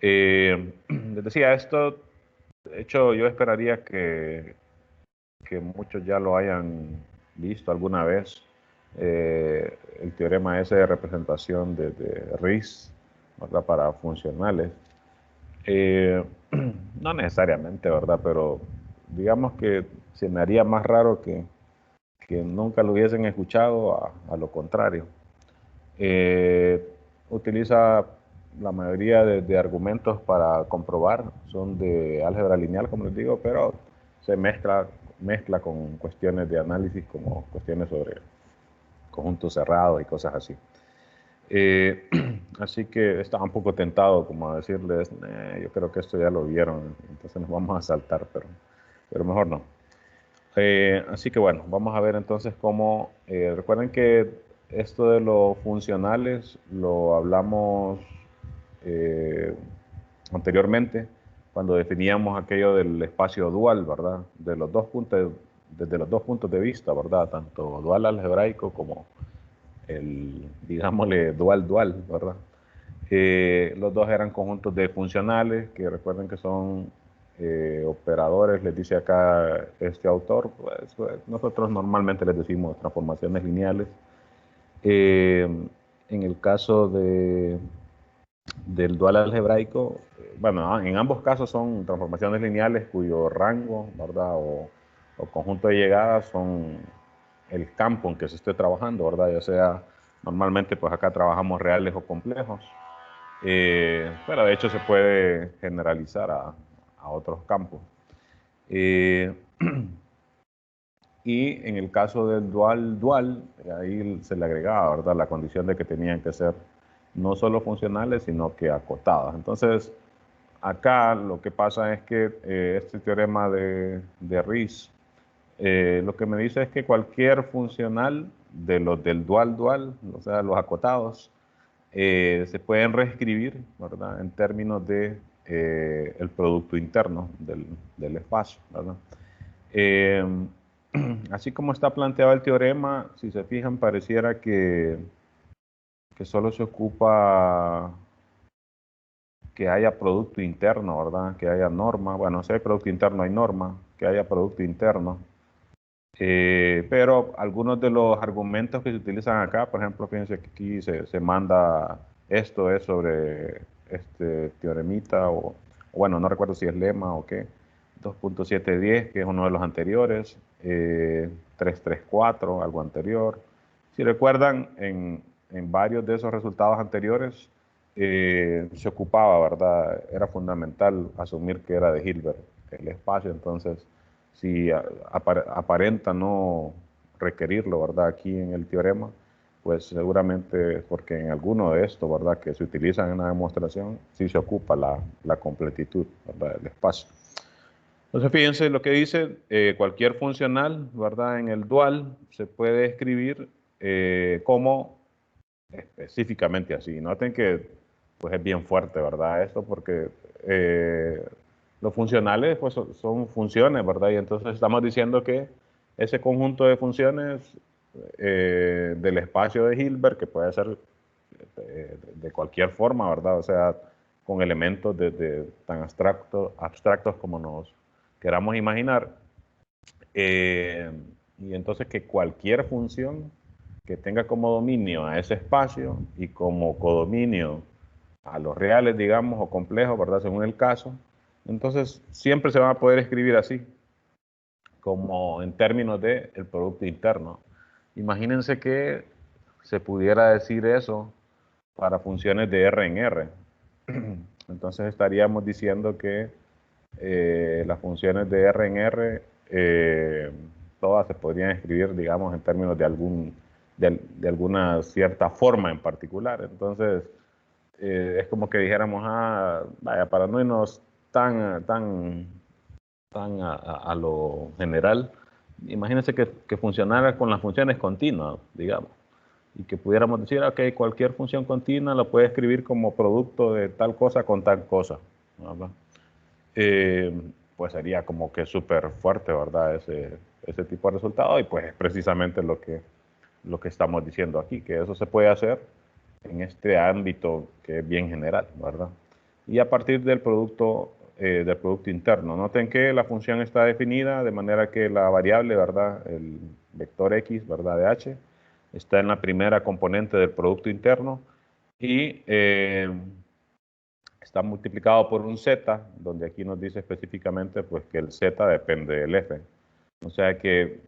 Les decía esto, de hecho yo esperaría que muchos ya lo hayan visto alguna vez, el teorema ese de representación de Riesz, ¿verdad? Para funcionales. Eh, no necesariamente, ¿verdad? Pero digamos que se me haría más raro que nunca lo hubiesen escuchado a lo contrario. Eh, Utiliza la mayoría de argumentos para comprobar, son de álgebra lineal, como les digo, pero se mezcla con cuestiones de análisis como cuestiones sobre conjuntos cerrados y cosas así. Eh, Así que estaba un poco tentado como a decirles, yo creo que esto ya lo vieron, entonces nos vamos a saltar, pero mejor no. Así que bueno, vamos a ver entonces cómo, recuerden que esto de los funcionales lo hablamos eh, anteriormente cuando definíamos aquello del espacio dual, ¿verdad? De los dos puntos, desde los dos puntos de vista, ¿verdad? Tanto dual algebraico como el, digámosle, dual, ¿verdad? Los dos eran conjuntos de funcionales, que recuerden que son operadores, les dice acá este autor, pues nosotros normalmente les decimos transformaciones lineales. Eh, en el caso del dual algebraico, bueno, en ambos casos son transformaciones lineales cuyo rango, ¿verdad? O conjunto de llegadas son el campo en que se esté trabajando, ¿verdad? Ya sea, normalmente pues acá trabajamos reales o complejos, pero de hecho se puede generalizar a otros campos. Eh, y en el caso del dual, ahí se le agregaba, ¿verdad? La condición de que tenían que ser no solo funcionales, sino que acotadas. Entonces, acá lo que pasa es que este teorema de Riesz lo que me dice es que cualquier funcional de los del dual, o sea, los acotados, se pueden reescribir, ¿verdad? En términos de el producto interno del espacio, ¿verdad? Eh, Así como está planteado el teorema, si se fijan, pareciera que solo se ocupa que haya producto interno, ¿verdad? Que haya norma. Bueno, si hay producto interno, hay norma. Que haya producto interno. Pero algunos de los argumentos que se utilizan acá, por ejemplo, fíjense que aquí se manda esto es sobre este teoremita, o bueno, no recuerdo si es lema o qué, 2.710, que es uno de los anteriores, 334, algo anterior. Si recuerdan, en varios de esos resultados anteriores se ocupaba, ¿verdad? Era fundamental asumir que era de Hilbert el espacio, entonces si aparenta no requerirlo, ¿verdad? Aquí en el teorema, pues seguramente porque en alguno de estos, ¿verdad? Que se utilizan en la demostración, sí se ocupa la completitud, ¿verdad? Del espacio. Entonces, fíjense lo que dice, cualquier funcional, ¿verdad? En el dual se puede escribir como específicamente así. Noten que pues es bien fuerte, ¿verdad? Esto porque los funcionales pues son funciones, ¿verdad? Y entonces estamos diciendo que ese conjunto de funciones del espacio de Hilbert, que puede ser de cualquier forma, ¿verdad? O sea, con elementos tan abstractos como nos queramos imaginar. Y entonces que cualquier función que tenga como dominio a ese espacio y como codominio a los reales, digamos, o complejos, ¿verdad? Según el caso, entonces siempre se van a poder escribir así, como en términos de el producto interno. Imagínense que se pudiera decir eso para funciones de R en R. Entonces estaríamos diciendo que las funciones de R en R todas se podrían escribir, digamos, en términos de alguna cierta forma en particular. Entonces, es como que dijéramos, vaya, para no irnos tan a lo general, imagínense que funcionara con las funciones continuas, digamos, y que pudiéramos decir, ok, cualquier función continua la puede escribir como producto de tal cosa con tal cosa, ¿verdad? Pues sería como que súper fuerte, ¿verdad? Ese tipo de resultado, y pues es precisamente lo que estamos diciendo aquí, que eso se puede hacer en este ámbito que es bien general, ¿verdad? y a partir del producto interno. Noten que la función está definida de manera que la variable, ¿verdad? El vector X, ¿verdad? De H, está en la primera componente del producto interno y está multiplicado por un z, donde aquí nos dice específicamente pues, que el z depende del f. O sea que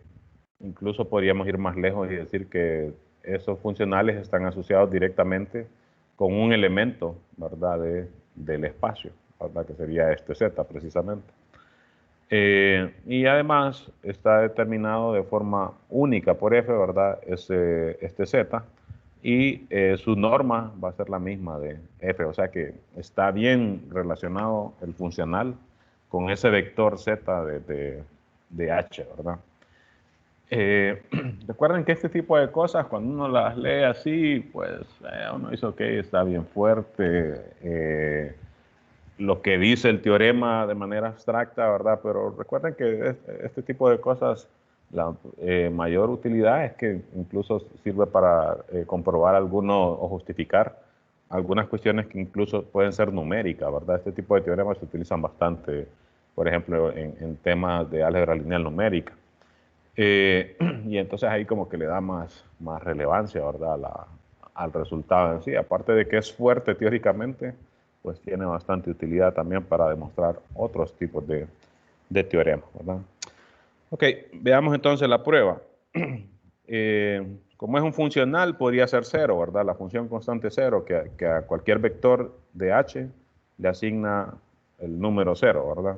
incluso podríamos ir más lejos y decir que esos funcionales están asociados directamente con un elemento, ¿verdad? Del espacio, ¿verdad? Que sería este z precisamente. Y además está determinado de forma única por f, ¿verdad? Este z, y su norma va a ser la misma de f, o sea que está bien relacionado el funcional con ese vector z de h, ¿verdad? Recuerden que este tipo de cosas, cuando uno las lee así, pues uno dice, ok, está bien fuerte, lo que dice el teorema de manera abstracta, ¿verdad? Pero recuerden que este tipo de cosas, la mayor utilidad es que incluso sirve para comprobar algunos o justificar algunas cuestiones que incluso pueden ser numéricas, ¿verdad? Este tipo de teoremas se utilizan bastante, por ejemplo, en temas de álgebra lineal numérica. Y entonces ahí como que le da más relevancia, ¿verdad? Al resultado en sí. Aparte de que es fuerte teóricamente, pues tiene bastante utilidad también para demostrar otros tipos de teoremas, ¿verdad? Ok, veamos entonces la prueba. Como es un funcional, podría ser cero, ¿verdad? La función constante cero, que a cualquier vector de h le asigna el número cero, ¿verdad?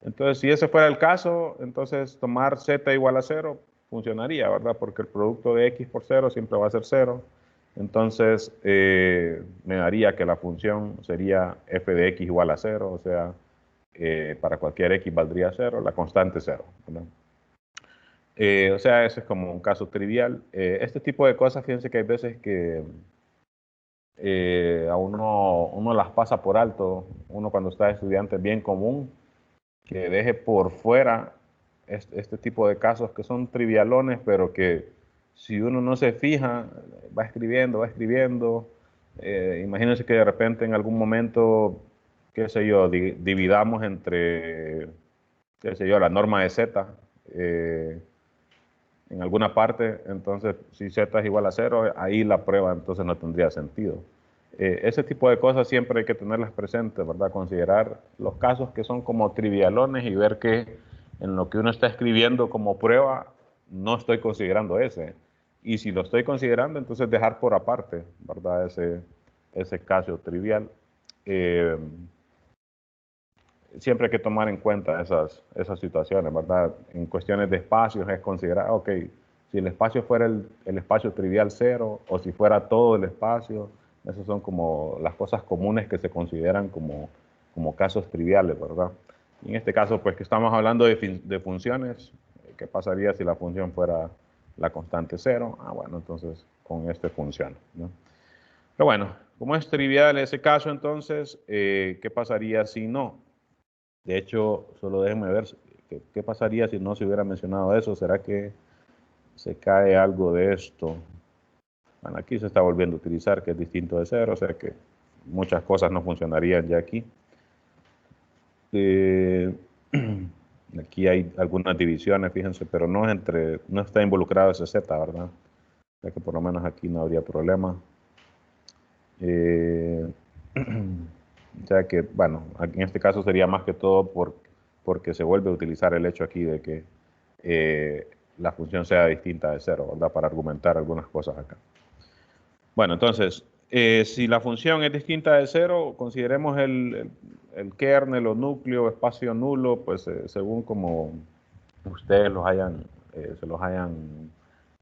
Entonces, si ese fuera el caso, entonces tomar z igual a cero funcionaría, ¿verdad? Porque el producto de x por cero siempre va a ser cero. Entonces, me daría que la función sería f de x igual a cero, o sea, para cualquier x valdría cero, la constante cero, ¿verdad? O sea, ese es como un caso trivial. Este tipo de cosas, fíjense que hay veces que a uno las pasa por alto, uno cuando está estudiante es bien común que deje por fuera este tipo de casos que son trivialones, pero que si uno no se fija, va escribiendo. Imagínense que de repente en algún momento, qué sé yo, dividamos entre, qué sé yo, la norma de z en alguna parte, entonces si z es igual a cero, ahí la prueba entonces no tendría sentido. Ese tipo de cosas siempre hay que tenerlas presentes, ¿verdad? Considerar los casos que son como trivialones y ver que en lo que uno está escribiendo como prueba, no estoy considerando ese. Y si lo estoy considerando, entonces dejar por aparte, ¿verdad? Ese caso trivial. Eh, Siempre hay que tomar en cuenta esas situaciones, ¿verdad? En cuestiones de espacios es considerar, ok, si el espacio fuera el espacio trivial cero o si fuera todo el espacio, esas son como las cosas comunes que se consideran como casos triviales, ¿verdad? Y en este caso, pues que estamos hablando de funciones, ¿qué pasaría si la función fuera la constante cero? Ah, bueno, entonces con este funciona, ¿no? Pero bueno, como es trivial ese caso, entonces, ¿qué pasaría si no? De hecho, solo déjenme ver qué pasaría si no se hubiera mencionado eso. ¿Será que se cae algo de esto? Bueno, aquí se está volviendo a utilizar, que es distinto de cero, o sea que muchas cosas no funcionarían ya aquí. Eh, Aquí hay algunas divisiones, fíjense, pero no está involucrado ese z, ¿verdad? O sea que por lo menos aquí no habría problema. Eh, o sea que, bueno, aquí en este caso sería más que todo porque se vuelve a utilizar el hecho aquí de que eh, la función sea distinta de cero, ¿verdad? Para argumentar algunas cosas acá. Bueno, entonces, si la función es distinta de cero, consideremos el kernel o núcleo, espacio nulo, pues según como ustedes se los hayan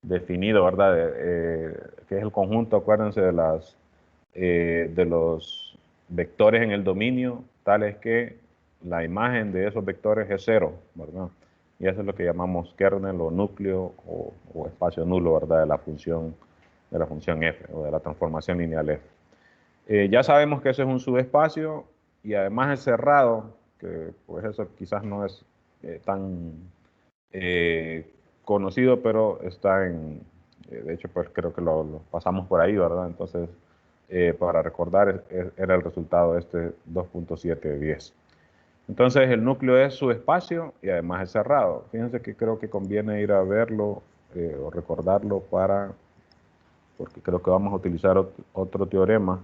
definido, ¿verdad? Que es el conjunto, acuérdense de los vectores en el dominio, tales que la imagen de esos vectores es cero, ¿verdad? Y eso es lo que llamamos kernel o núcleo o espacio nulo, ¿verdad? De la función f o de la transformación lineal f. Ya sabemos que ese es un subespacio y además es cerrado, que pues eso quizás no es tan conocido, pero está de hecho pues creo que lo pasamos por ahí, ¿verdad? Entonces para recordar, era el resultado de este 2.710. Entonces el núcleo es su espacio y además es cerrado. Fíjense que creo que conviene ir a verlo o recordarlo porque creo que vamos a utilizar otro teorema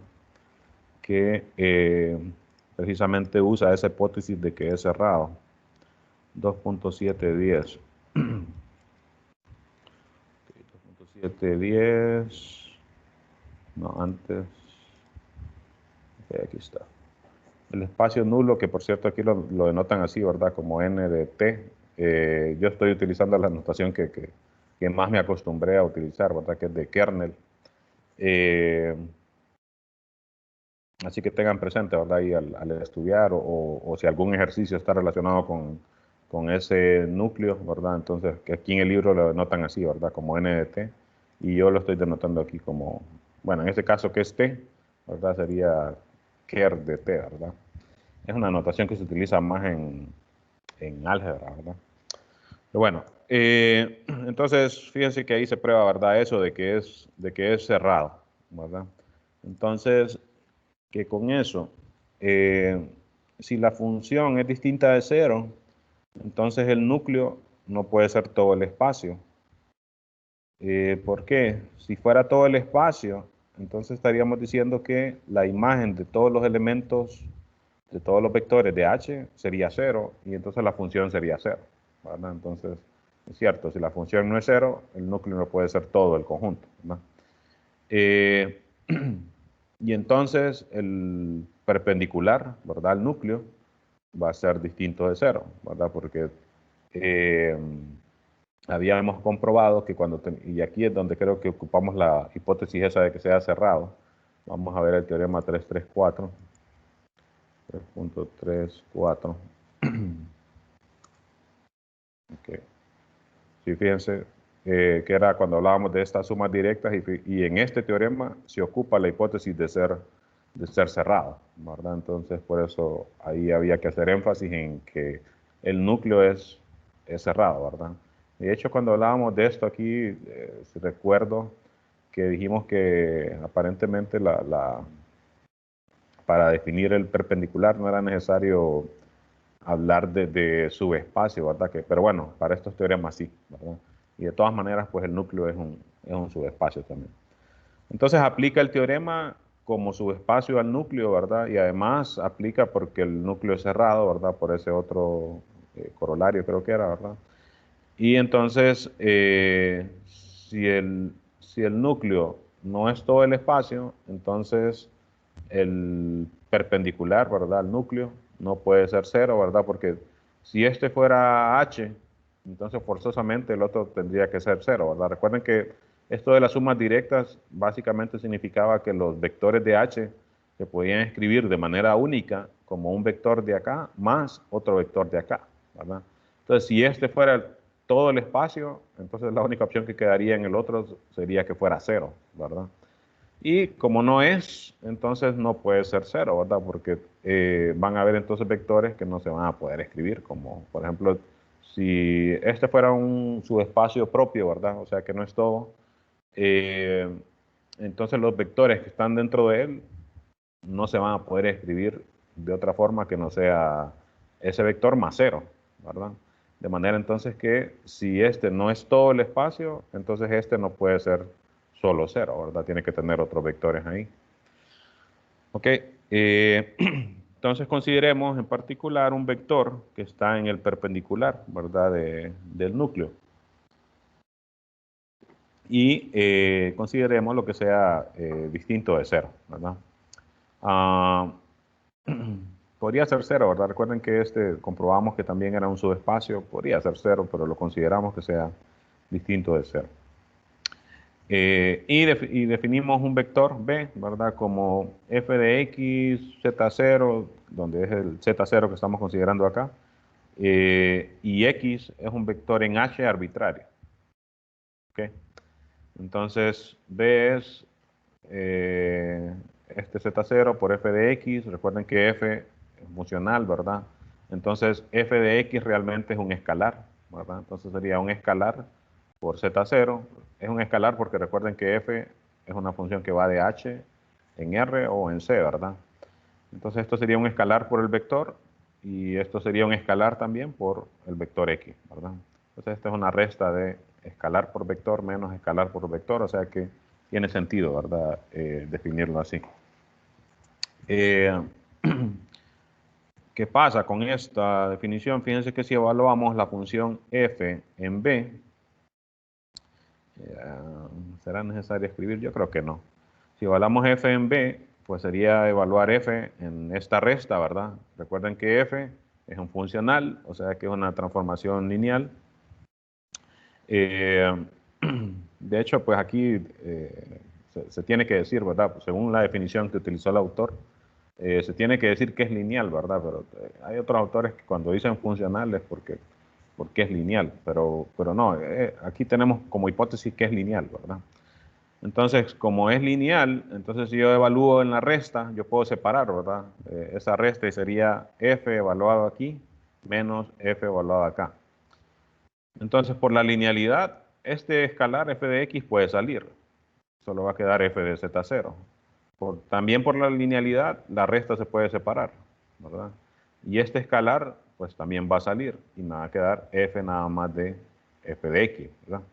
que precisamente usa esa hipótesis de que es cerrado. 2.710. 2.710. No, antes. Okay, aquí está. El espacio nulo, que por cierto aquí lo denotan así, ¿verdad? Como n de t. Yo estoy utilizando la notación que más me acostumbré a utilizar, ¿verdad? Que es de kernel. Así que tengan presente, ¿verdad? Ahí al estudiar o si algún ejercicio está relacionado con ese núcleo, ¿verdad? Entonces, que aquí en el libro lo denotan así, ¿verdad? Como n de t. Y yo lo estoy denotando aquí como, bueno, en este caso que es t, ¿verdad? Sería ker de t, ¿verdad? Es una notación que se utiliza más en álgebra, ¿verdad? Pero bueno, entonces fíjense que ahí se prueba, ¿verdad? Eso de que es cerrado, ¿verdad? Entonces, que con eso, si la función es distinta de cero, entonces el núcleo no puede ser todo el espacio. ¿Por qué? Si fuera todo el espacio, entonces estaríamos diciendo que la imagen de todos los elementos, de todos los vectores de h sería cero, y entonces la función sería cero, ¿verdad? Entonces, es cierto, si la función no es cero, el núcleo no puede ser todo el conjunto, ¿verdad? Y entonces el perpendicular, ¿verdad? Al núcleo va a ser distinto de cero, ¿verdad? Porque habíamos comprobado que y aquí es donde creo que ocupamos la hipótesis esa de que sea cerrado. Vamos a ver el teorema 334. 3.34. Okay. Sí, fíjense que era cuando hablábamos de estas sumas directas y en este teorema se ocupa la hipótesis de ser cerrado, ¿verdad? Entonces, por eso ahí había que hacer énfasis en que el núcleo es cerrado, ¿verdad? De hecho, cuando hablábamos de esto aquí, recuerdo que dijimos que aparentemente para definir el perpendicular no era necesario hablar de subespacio, ¿verdad? Pero bueno, para estos teoremas sí, ¿verdad? Y de todas maneras, pues el núcleo es un subespacio también. Entonces aplica el teorema como subespacio al núcleo, ¿verdad? Y además aplica porque el núcleo es cerrado, ¿verdad? Por ese otro corolario creo que era, ¿verdad? Y entonces, si el núcleo no es todo el espacio, entonces el perpendicular, ¿verdad? Al núcleo no puede ser cero, ¿verdad? Porque si este fuera h, entonces forzosamente el otro tendría que ser cero, ¿verdad? Recuerden que esto de las sumas directas básicamente significaba que los vectores de h se podían escribir de manera única como un vector de acá más otro vector de acá, ¿verdad? Entonces, si este fuera todo el espacio, entonces la única opción que quedaría en el otro sería que fuera cero, ¿verdad? Y como no es, entonces no puede ser cero, ¿verdad? Porque van a haber entonces vectores que no se van a poder escribir, como por ejemplo, si este fuera un subespacio propio, ¿verdad? O sea que no es todo, eh, entonces los vectores que están dentro de él no se van a poder escribir de otra forma que no sea ese vector más cero, ¿verdad? De manera entonces que si este no es todo el espacio, entonces este no puede ser solo cero, ¿verdad? Tiene que tener otros vectores ahí. Ok, entonces consideremos en particular un vector que está en el perpendicular, ¿verdad? Del núcleo. Y consideremos lo que sea distinto de cero, ¿verdad? Podría ser cero, ¿verdad? Recuerden que comprobamos que también era un subespacio, podría ser cero, pero lo consideramos que sea distinto de cero. Y definimos un vector B, ¿verdad? Como f de x, z0, donde es el z0 que estamos considerando acá, y x es un vector en h arbitrario. ¿Ok? Entonces, B es este z0 por f de x. Recuerden que f es funcional, ¿verdad? Entonces, f de x realmente es un escalar, ¿verdad? Entonces sería un escalar por z0. Es un escalar porque recuerden que f es una función que va de h en R o en C, ¿verdad? Entonces esto sería un escalar por el vector y esto sería un escalar también por el vector X, ¿verdad? Entonces esta es una resta de escalar por vector menos escalar por vector, o sea que tiene sentido, ¿verdad? Definirlo así. ¿Qué pasa con esta definición? Fíjense que si evaluamos la función f en b, ¿será necesario escribir? Yo creo que no. Si evaluamos f en b, pues sería evaluar f en esta resta, ¿verdad? Recuerden que f es un funcional, o sea que es una transformación lineal. De hecho, pues aquí se tiene que decir, ¿verdad? Pues según la definición que utilizó el autor, se tiene que decir que es lineal, ¿verdad? Pero hay otros autores que cuando dicen funcional es porque es lineal, pero no, aquí tenemos como hipótesis que es lineal, ¿verdad? Entonces, como es lineal, entonces si yo evalúo en la resta, yo puedo separar, ¿verdad? Esa resta sería f evaluado aquí menos f evaluado acá. Entonces, por la linealidad, este escalar f de x puede salir. Solo va a quedar f de z0. También por la linealidad, la resta se puede separar, ¿verdad? Y este escalar, pues también va a salir y me va a quedar f nada más de f de x, ¿verdad?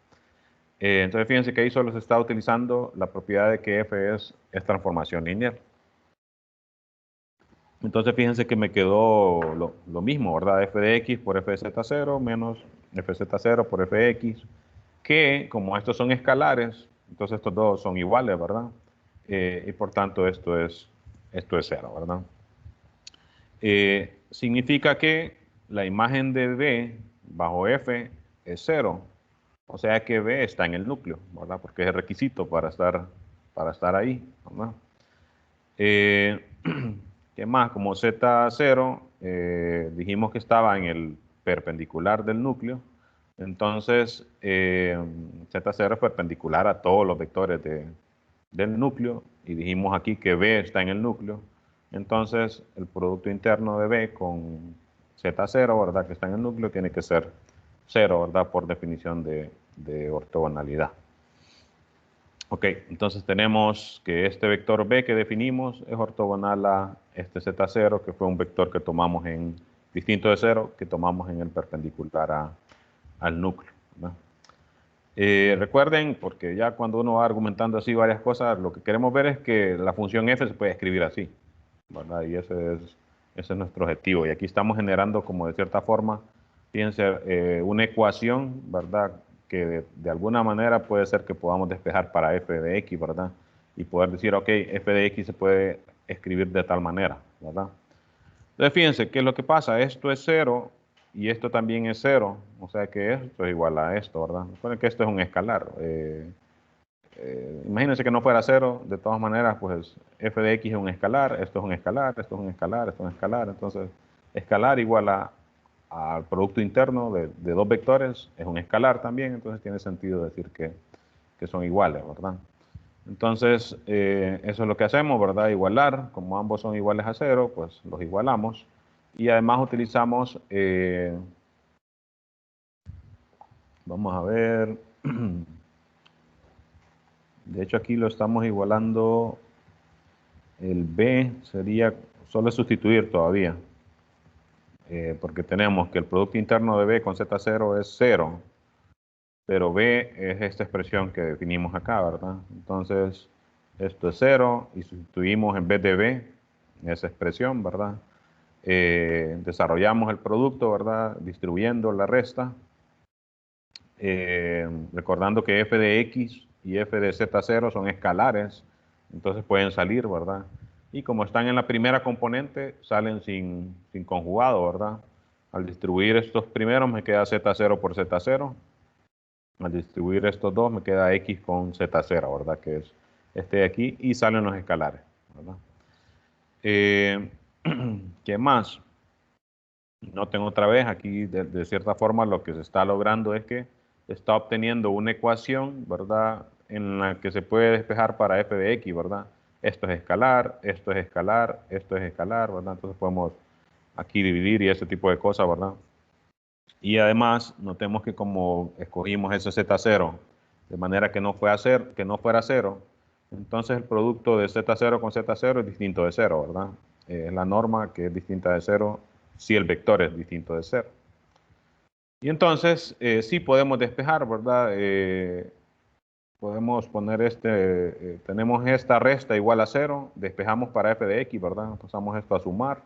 Entonces fíjense que ahí solo se está utilizando la propiedad de que f es transformación lineal. Entonces fíjense que me quedó lo mismo, ¿verdad? F de x por f de z0 menos f de z0 por f de x, que como estos son escalares, entonces estos dos son iguales, ¿verdad? Y por tanto esto es 0, ¿verdad? Significa que la imagen de B bajo F es 0. O sea que B está en el núcleo, ¿verdad? Porque es el requisito para estar ahí, ¿verdad? ¿Qué más? Como Z0, dijimos que estaba en el perpendicular del núcleo. Entonces, Z0 es perpendicular a todos los vectores del núcleo. Y dijimos aquí que B está en el núcleo. Entonces, el producto interno de B con Z0, ¿verdad? Que está en el núcleo, tiene que ser 0, ¿verdad? Por definición de ortogonalidad. Ok, entonces tenemos que este vector B que definimos es ortogonal a este Z0, que fue un vector que tomamos distinto de 0, que tomamos en el perpendicular al núcleo, ¿verdad? Recuerden, porque ya cuando uno va argumentando así varias cosas, lo que queremos ver es que la función f se puede escribir así, ¿verdad? Y ese es nuestro objetivo. Y aquí estamos generando como de cierta forma, fíjense, una ecuación, ¿verdad? Que de alguna manera puede ser que podamos despejar para f de x, ¿verdad? Y poder decir, ok, f de x se puede escribir de tal manera, ¿verdad? Entonces fíjense, ¿qué es lo que pasa? Esto es 0 y esto también es 0, o sea que esto es igual a esto, ¿verdad? Recuerden que esto es un escalar. Imagínense que no fuera 0, de todas maneras, pues f de x es un escalar, esto es un escalar, esto es un escalar, esto es un escalar. Entonces, escalar igual al producto interno de dos vectores es un escalar también, entonces tiene sentido decir que son iguales, ¿verdad? Entonces, eso es lo que hacemos, ¿verdad? Igualar, como ambos son iguales a 0, pues los igualamos. Y además utilizamos, vamos a ver, de hecho aquí lo estamos igualando, el B sería, solo es sustituir todavía, porque tenemos que el producto interno de B con Z0 es 0, pero B es esta expresión que definimos acá, ¿verdad? Entonces, esto es 0 y sustituimos en vez de B esa expresión, ¿verdad? Desarrollamos el producto, ¿verdad? Distribuyendo la resta, recordando que f de x y f de z0 son escalares, entonces pueden salir, ¿verdad? Y como están en la primera componente, salen sin conjugado, ¿verdad? Al distribuir estos primeros me queda z0 por z0. Al distribuir estos dos me queda x con z0, ¿verdad? Que es este de aquí, y salen los escalares, ¿verdad? ¿Qué más? Noten otra vez, aquí de cierta forma lo que se está logrando es que se está obteniendo una ecuación, ¿verdad? En la que se puede despejar para f de x, ¿verdad? Esto es escalar, esto es escalar, esto es escalar, ¿verdad? Entonces podemos aquí dividir y ese tipo de cosas, ¿verdad? Y además, notemos que como escogimos ese z0 de manera que no fuera 0, entonces el producto de Z0 con Z0 es distinto de 0, ¿verdad? Es la norma que es distinta de 0 si el vector es distinto de 0. Y entonces sí podemos despejar, ¿verdad? Podemos poner tenemos esta resta igual a 0, despejamos para f de x, ¿verdad? Pasamos esto a sumar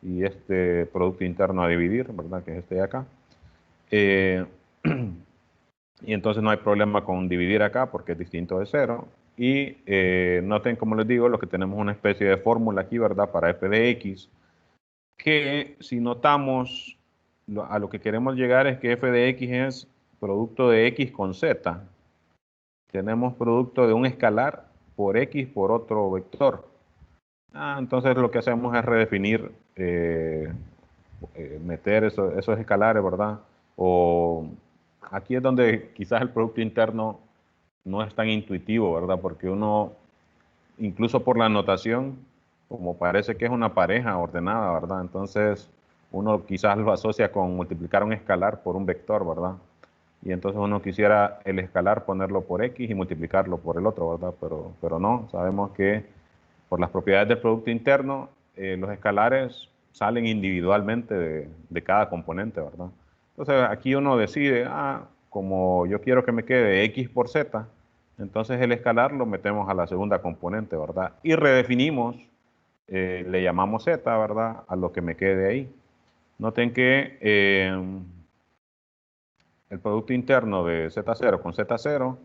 y este producto interno a dividir, ¿verdad? Que es este de acá. Eh, y entonces no hay problema con dividir acá porque es distinto de 0. Y noten, como les digo, lo que tenemos una especie de fórmula aquí, ¿verdad? Para f de x, que si notamos, a lo que queremos llegar es que f de x es producto de x con z. Tenemos producto de un escalar por x por otro vector. Entonces lo que hacemos es redefinir, meter esos escalares, ¿verdad? O aquí es donde quizás el producto interno no es tan intuitivo, ¿verdad? Porque uno, incluso por la notación, como parece que es una pareja ordenada, ¿verdad? Entonces uno quizás lo asocia con multiplicar un escalar por un vector, ¿verdad? Y entonces uno quisiera el escalar ponerlo por x y multiplicarlo por el otro, ¿verdad? Pero no, sabemos que por las propiedades del producto interno, los escalares salen individualmente de cada componente, ¿verdad? Entonces aquí uno decide, como yo quiero que me quede x por z, entonces el escalar lo metemos a la segunda componente, ¿verdad? Y redefinimos, le llamamos z, ¿verdad? A lo que me quede ahí. Noten que el producto interno de Z0 con Z0,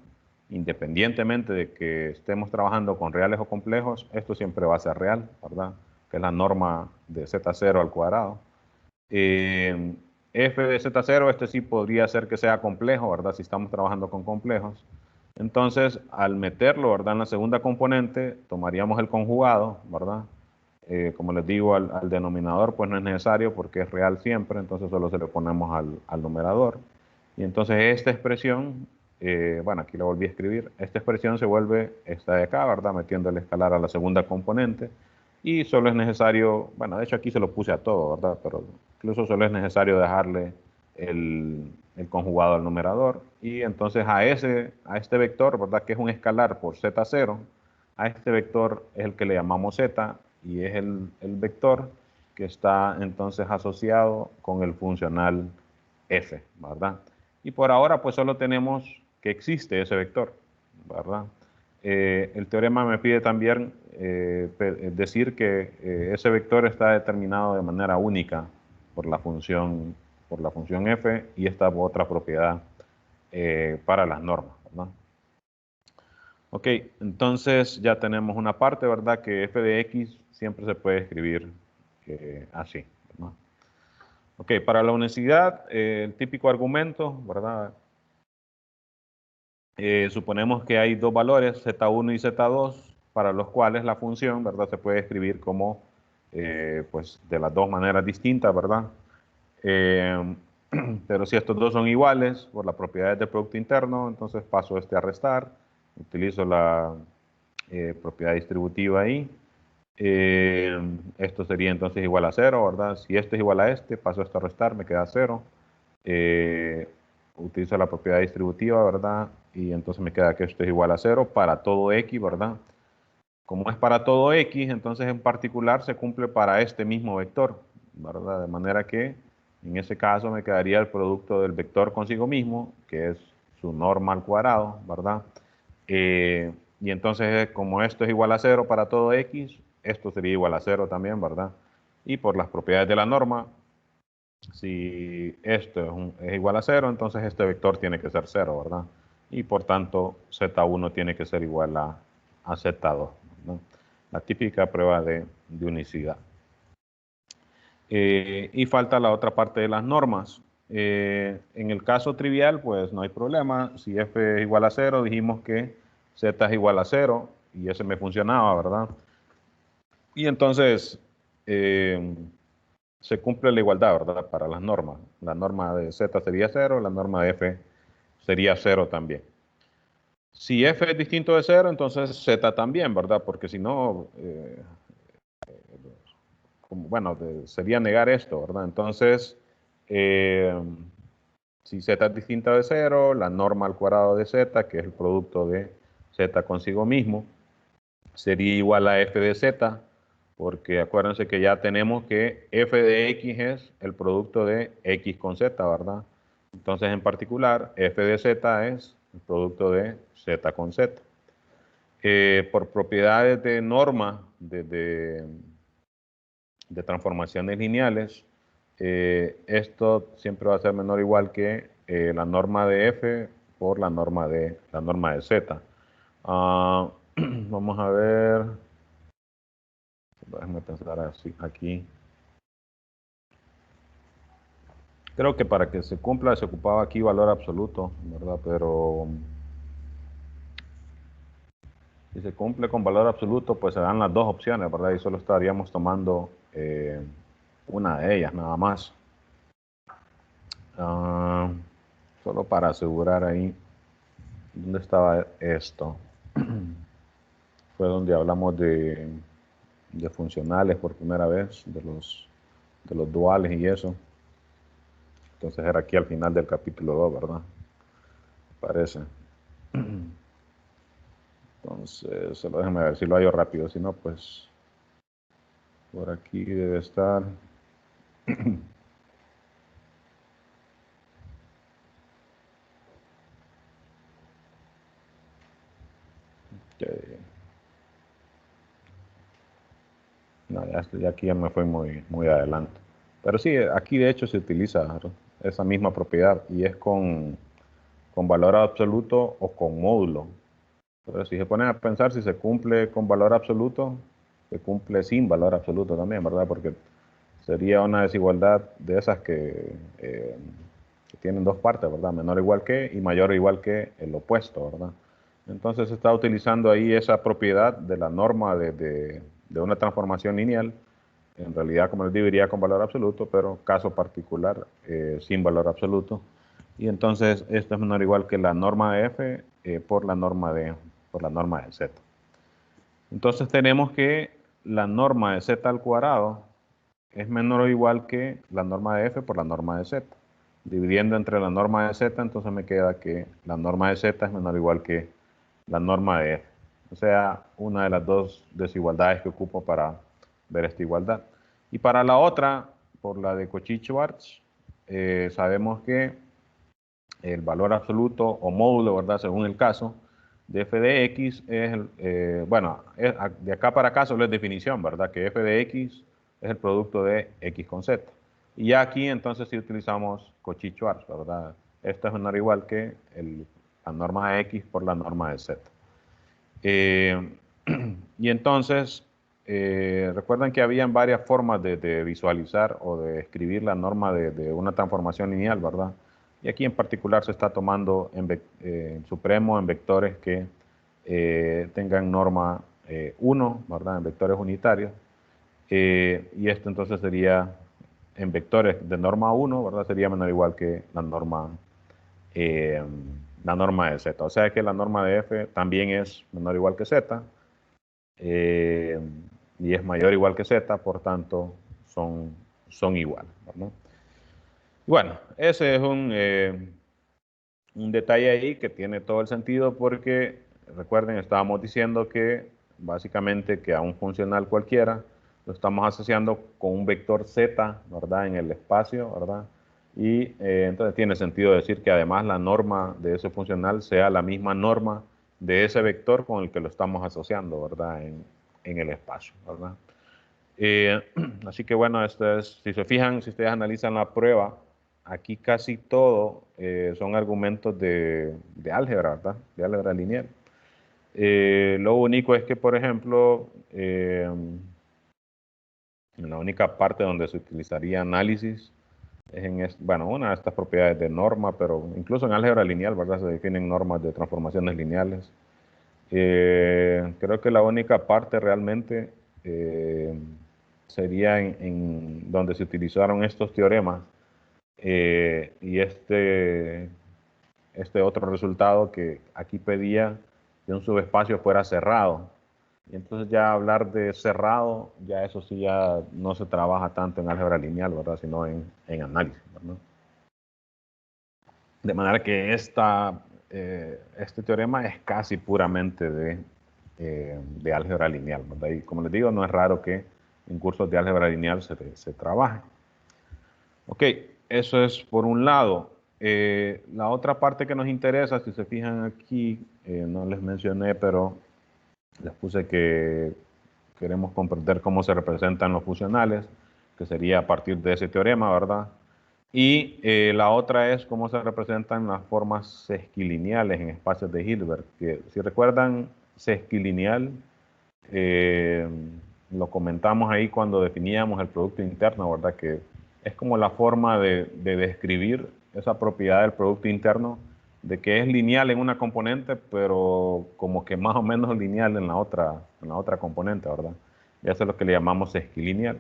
independientemente de que estemos trabajando con reales o complejos, esto siempre va a ser real, ¿verdad? Que es la norma de Z0 al cuadrado. F de Z0, este sí podría ser que sea complejo, ¿verdad? Si estamos trabajando con complejos. Entonces, al meterlo, ¿verdad? En la segunda componente, tomaríamos el conjugado, ¿verdad? Como les digo, al denominador, pues no es necesario porque es real siempre, entonces solo se le ponemos al numerador. Y entonces esta expresión, bueno, aquí la volví a escribir, esta expresión se vuelve esta de acá, ¿verdad? Metiendo el escalar a la segunda componente. Y solo es necesario, bueno, de hecho aquí se lo puse a todo, ¿verdad? Pero incluso solo es necesario dejarle el conjugado al numerador. Y entonces a este vector, ¿verdad? Que es un escalar por z0, a este vector es el que le llamamos z y es el vector que está entonces asociado con el funcional f, ¿verdad? Y por ahora pues solo tenemos que existe ese vector, ¿verdad? El teorema me pide también decir que ese vector está determinado de manera única por la función f y esta otra propiedad para las normas, ¿verdad? Ok, entonces ya tenemos una parte, ¿verdad? Que f de x siempre se puede escribir así, ¿verdad? Ok, para la unicidad, el típico argumento, ¿verdad? Suponemos que hay dos valores, z1 y z2, para los cuales la función, ¿verdad? Se puede escribir como, pues, de las dos maneras distintas, ¿verdad? Pero si estos dos son iguales por las propiedades del producto interno, entonces paso a restar, utilizo la propiedad distributiva ahí. Esto sería entonces igual a 0, ¿verdad? Si este es igual a este, paso esto a restar, me queda 0. Utilizo la propiedad distributiva, ¿verdad? Y entonces me queda que esto es igual a 0 para todo x, ¿verdad? Como es para todo x, entonces en particular se cumple para este mismo vector, ¿verdad? De manera que en ese caso me quedaría el producto del vector consigo mismo, que es su norma al cuadrado, ¿verdad? Y entonces, como esto es igual a 0 para todo x, esto sería igual a 0 también, ¿verdad? Y por las propiedades de la norma, si esto es igual a 0, entonces este vector tiene que ser 0, ¿verdad? Y por tanto, z1 tiene que ser igual a z2, ¿no? La típica prueba de unicidad. Y falta la otra parte de las normas. En el caso trivial, pues no hay problema. Si f es igual a 0, dijimos que z es igual a 0 y ese me funcionaba, ¿verdad? Y entonces se cumple la igualdad, ¿verdad? Para las normas. La norma de z sería 0, la norma de f sería 0 también. Si f es distinto de 0, entonces z también, ¿verdad? Porque si no, bueno, sería negar esto, ¿verdad? Entonces, si z es distinta de 0, la norma al cuadrado de z, que es el producto de z consigo mismo, sería igual a f de z, porque acuérdense que ya tenemos que f de x es el producto de x con z, ¿verdad? Entonces, en particular, f de z es el producto de z con z. Por propiedades de norma de transformaciones lineales, esto siempre va a ser menor o igual que la norma de f por la norma de z. Vamos a ver, déjame pensar así aquí. Creo que para que se cumpla se ocupaba aquí valor absoluto, ¿verdad? Pero si se cumple con valor absoluto, pues se dan las dos opciones, ¿verdad? Y solo estaríamos tomando una de ellas, nada más. Solo para asegurar ahí, ¿dónde estaba esto? Fue donde hablamos de funcionales por primera vez, de los duales y eso. Entonces era aquí al final del capítulo 2, ¿verdad? Parece. Entonces, solo déjenme ver si lo hallo rápido, si no, pues por aquí debe estar. Okay. No, ya aquí ya me fue muy adelante. Pero sí, aquí de hecho se utiliza, ¿verdad?, esa misma propiedad y es con valor absoluto o con módulo. Pero si se ponen a pensar, si se cumple con valor absoluto, se cumple sin valor absoluto también, ¿verdad? Porque sería una desigualdad de esas que tienen dos partes, ¿verdad? Menor o igual que y mayor o igual que el opuesto, ¿verdad? Entonces se está utilizando ahí esa propiedad de la norma de una transformación lineal, en realidad, como les digo, iría con valor absoluto, pero caso particular, sin valor absoluto. Y entonces esto es menor o igual que la norma de f por la norma de z. Entonces tenemos que la norma de z al cuadrado es menor o igual que la norma de f por la norma de z. Dividiendo entre la norma de z, entonces me queda que la norma de z es menor o igual que la norma de f. O sea, una de las dos desigualdades que ocupo para ver esta igualdad. Y para la otra, por la de Cauchy-Schwarz, sabemos que el valor absoluto o módulo, ¿verdad?, según el caso, de f de x es, bueno, de acá para acá solo es definición, ¿verdad?, que f de x es el producto de x con z. Y ya aquí entonces sí utilizamos Cauchy-Schwarz, ¿verdad? Esto es menor o igual que la norma de x por la norma de z. Y entonces, recuerden que habían varias formas de visualizar o de escribir la norma de una transformación lineal, ¿verdad? Y aquí en particular se está tomando en supremo en vectores que tengan norma 1, ¿verdad? En vectores unitarios. Y esto entonces sería en vectores de norma 1, ¿verdad? Sería menor o igual que la norma de z. O sea que la norma de f también es menor o igual que z. Y es mayor o igual que z, por tanto son iguales, ¿verdad? Bueno, ese es un detalle ahí que tiene todo el sentido porque, recuerden, estábamos diciendo que básicamente que a un funcional cualquiera lo estamos asociando con un vector z, ¿verdad?, en el espacio, ¿verdad? Y entonces tiene sentido decir que además la norma de ese funcional sea la misma norma de ese vector con el que lo estamos asociando, ¿verdad?, en el espacio, ¿verdad? Así que bueno, esto es, si se fijan, si ustedes analizan la prueba, aquí casi todo son argumentos de álgebra, ¿verdad? De álgebra lineal. Lo único es que, por ejemplo, en la única parte donde se utilizaría análisis es en, bueno, una de estas propiedades de norma, pero incluso en álgebra lineal, ¿verdad? Se definen normas de transformaciones lineales. Creo que la única parte realmente sería en donde se utilizaron estos teoremas y este otro resultado que aquí pedía que un subespacio fuera cerrado. Y entonces ya hablar de cerrado, ya eso sí ya no se trabaja tanto en álgebra lineal, ¿verdad?, sino en análisis, ¿verdad? De manera que este teorema es casi puramente de álgebra lineal, ¿verdad? Y como les digo, no es raro que en cursos de álgebra lineal se trabaje. Ok, eso es por un lado. La otra parte que nos interesa, si se fijan aquí, no les mencioné, pero les puse que queremos comprender cómo se representan los funcionales, que sería a partir de ese teorema, ¿verdad? Y la otra es cómo se representan las formas sesquilineales en espacios de Hilbert, que si recuerdan, sesquilineal, eh, lo comentamos ahí cuando definíamos el producto interno, ¿verdad? Que es como la forma de describir esa propiedad del producto interno, de que es lineal en una componente, pero como que más o menos lineal en la otra componente, ¿verdad? Y eso es lo que le llamamos sesquilineal.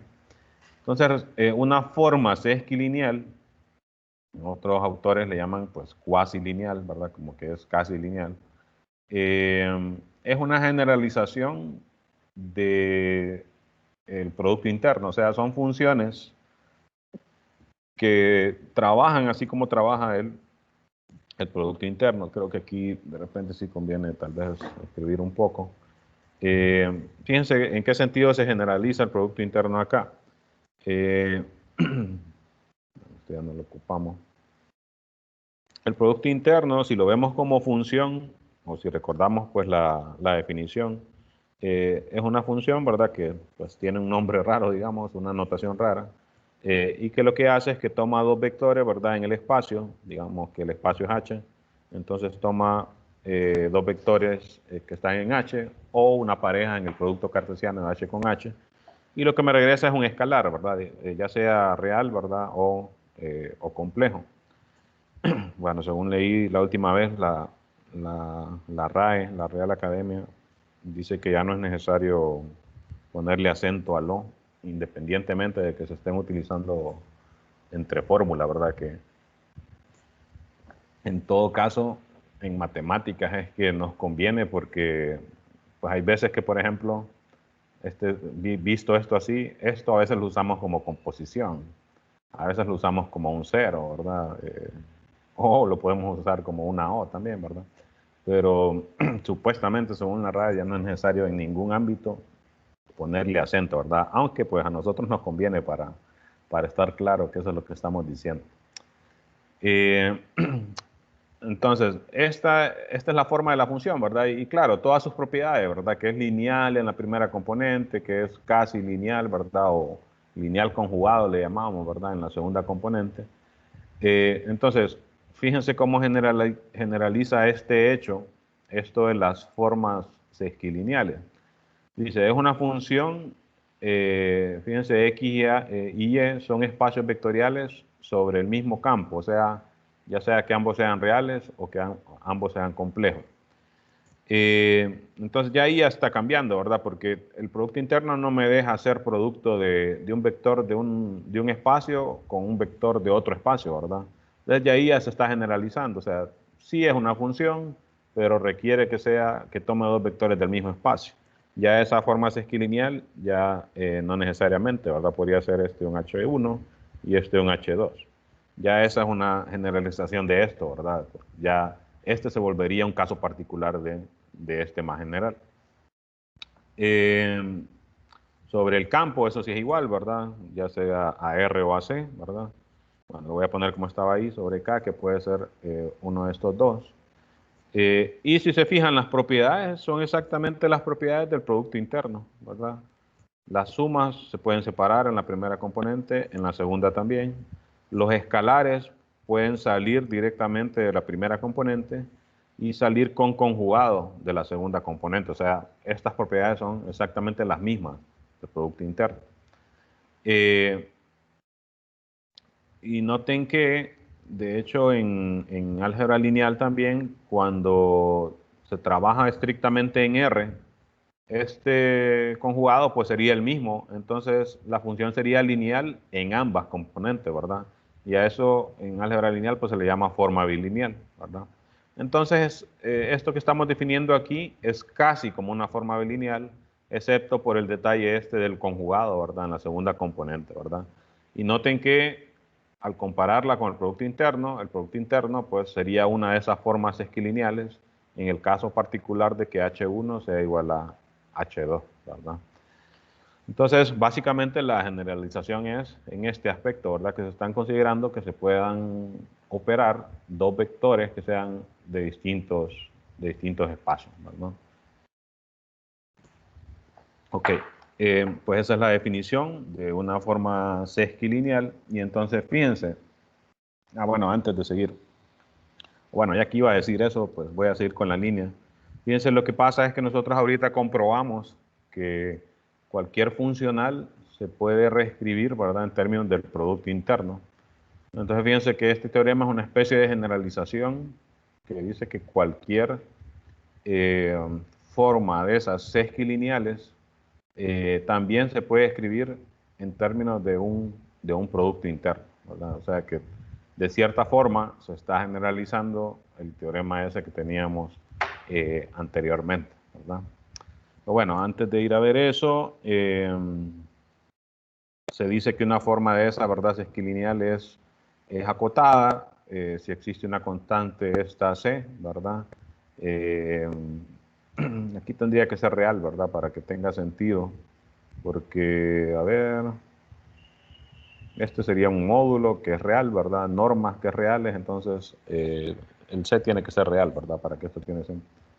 Entonces, una forma sesquilineal, otros autores le llaman pues cuasi lineal, ¿verdad? Como que es casi lineal. Es una generalización de el producto interno, o sea, son funciones que trabajan así como trabaja el producto interno. Creo que aquí de repente sí conviene tal vez escribir un poco. Fíjense en qué sentido se generaliza el producto interno acá. Esto ya no lo ocupamos. El producto interno, si lo vemos como función, o si recordamos pues la definición, es una función, ¿verdad? Que pues tiene un nombre raro, digamos, una notación rara, y que lo que hace es que toma dos vectores, ¿verdad? En el espacio, digamos que el espacio es H, entonces toma dos vectores que están en H, o una pareja en el producto cartesiano de H con H, y lo que me regresa es un escalar, ¿verdad? Ya sea real, ¿verdad? O complejo. Bueno, según leí la última vez, la RAE, la Real Academia, dice que ya no es necesario ponerle acento al O, independientemente de que se estén utilizando entre fórmulas, ¿verdad? Que en todo caso, en matemáticas es que nos conviene porque pues hay veces que, por ejemplo, visto esto así, esto a veces lo usamos como composición, a veces lo usamos como un cero, ¿verdad? O lo podemos usar como una O también, ¿verdad? Pero supuestamente, según la RAE, ya no es necesario en ningún ámbito ponerle acento, ¿verdad? Aunque pues a nosotros nos conviene para estar claro que eso es lo que estamos diciendo. Eh, entonces, esta es la forma de la función, ¿verdad? Y claro, todas sus propiedades, ¿verdad? Que es lineal en la primera componente, que es casi lineal, ¿verdad? O lineal conjugado le llamamos, ¿verdad? En la segunda componente. Entonces, fíjense cómo generaliza este hecho, esto de las formas sesquilineales. Dice, es una función, fíjense, X y Y son espacios vectoriales sobre el mismo campo, o sea, ya sea que ambos sean reales o que ambos sean complejos. Entonces ya ahí ya está cambiando, ¿verdad? Porque el producto interno no me deja ser producto de un vector de un espacio con un vector de otro espacio, ¿verdad? Entonces ya ahí ya se está generalizando, o sea, sí es una función, pero requiere que tome dos vectores del mismo espacio. Ya esa forma sesquilineal ya no necesariamente, ¿verdad? Podría ser este un H1 y este un H2. Ya esa es una generalización de esto, ¿verdad? Ya este se volvería un caso particular de este más general. Eh, sobre el campo, eso sí es igual, ¿verdad? Ya sea a R o a C, ¿verdad? Bueno, lo voy a poner como estaba ahí, sobre K, que puede ser uno de estos dos. Y si se fijan, las propiedades son exactamente las propiedades del producto interno, ¿verdad? Las sumas se pueden separar en la primera componente, en la segunda también. Los escalares pueden salir directamente de la primera componente y salir con conjugado de la segunda componente. O sea, estas propiedades son exactamente las mismas del producto interno. Y noten que, de hecho, en álgebra lineal también, cuando se trabaja estrictamente en R, este conjugado pues sería el mismo, entonces la función sería lineal en ambas componentes, ¿verdad? Y a eso en álgebra lineal pues se le llama forma bilineal, ¿verdad? Entonces, esto que estamos definiendo aquí es casi como una forma bilineal, excepto por el detalle este del conjugado, ¿verdad? En la segunda componente, ¿verdad? Y noten que al compararla con el producto interno pues sería una de esas formas esquilineales en el caso particular de que H1 sea igual a H2, ¿verdad? Entonces, básicamente la generalización es en este aspecto, ¿verdad? Que se están considerando que se puedan operar dos vectores que sean de distintos espacios, ¿verdad? Ok, pues esa es la definición de una forma sesquilineal. Y entonces, fíjense, bueno, antes de seguir, bueno, ya que iba a decir eso, pues voy a seguir con la línea. Fíjense, lo que pasa es que nosotros ahorita comprobamos que cualquier funcional se puede reescribir, ¿verdad?, en términos del producto interno. Entonces, fíjense que este teorema es una especie de generalización que dice que cualquier eh, forma de esas sesquilineales también se puede escribir en términos de un producto interno, ¿verdad? O sea que de cierta forma se está generalizando el teorema ese que teníamos anteriormente, ¿verdad? Pero bueno, antes de ir a ver eso, se dice que una forma de esa, ¿verdad?, sesquilineal es acotada. Si existe una constante, esta C, ¿verdad? Eh, aquí tendría que ser real, ¿verdad?, para que tenga sentido. Porque, a ver, este sería un módulo que es real, ¿verdad? Normas que es reales, entonces el C tiene que ser real, ¿verdad? Para que esto tiene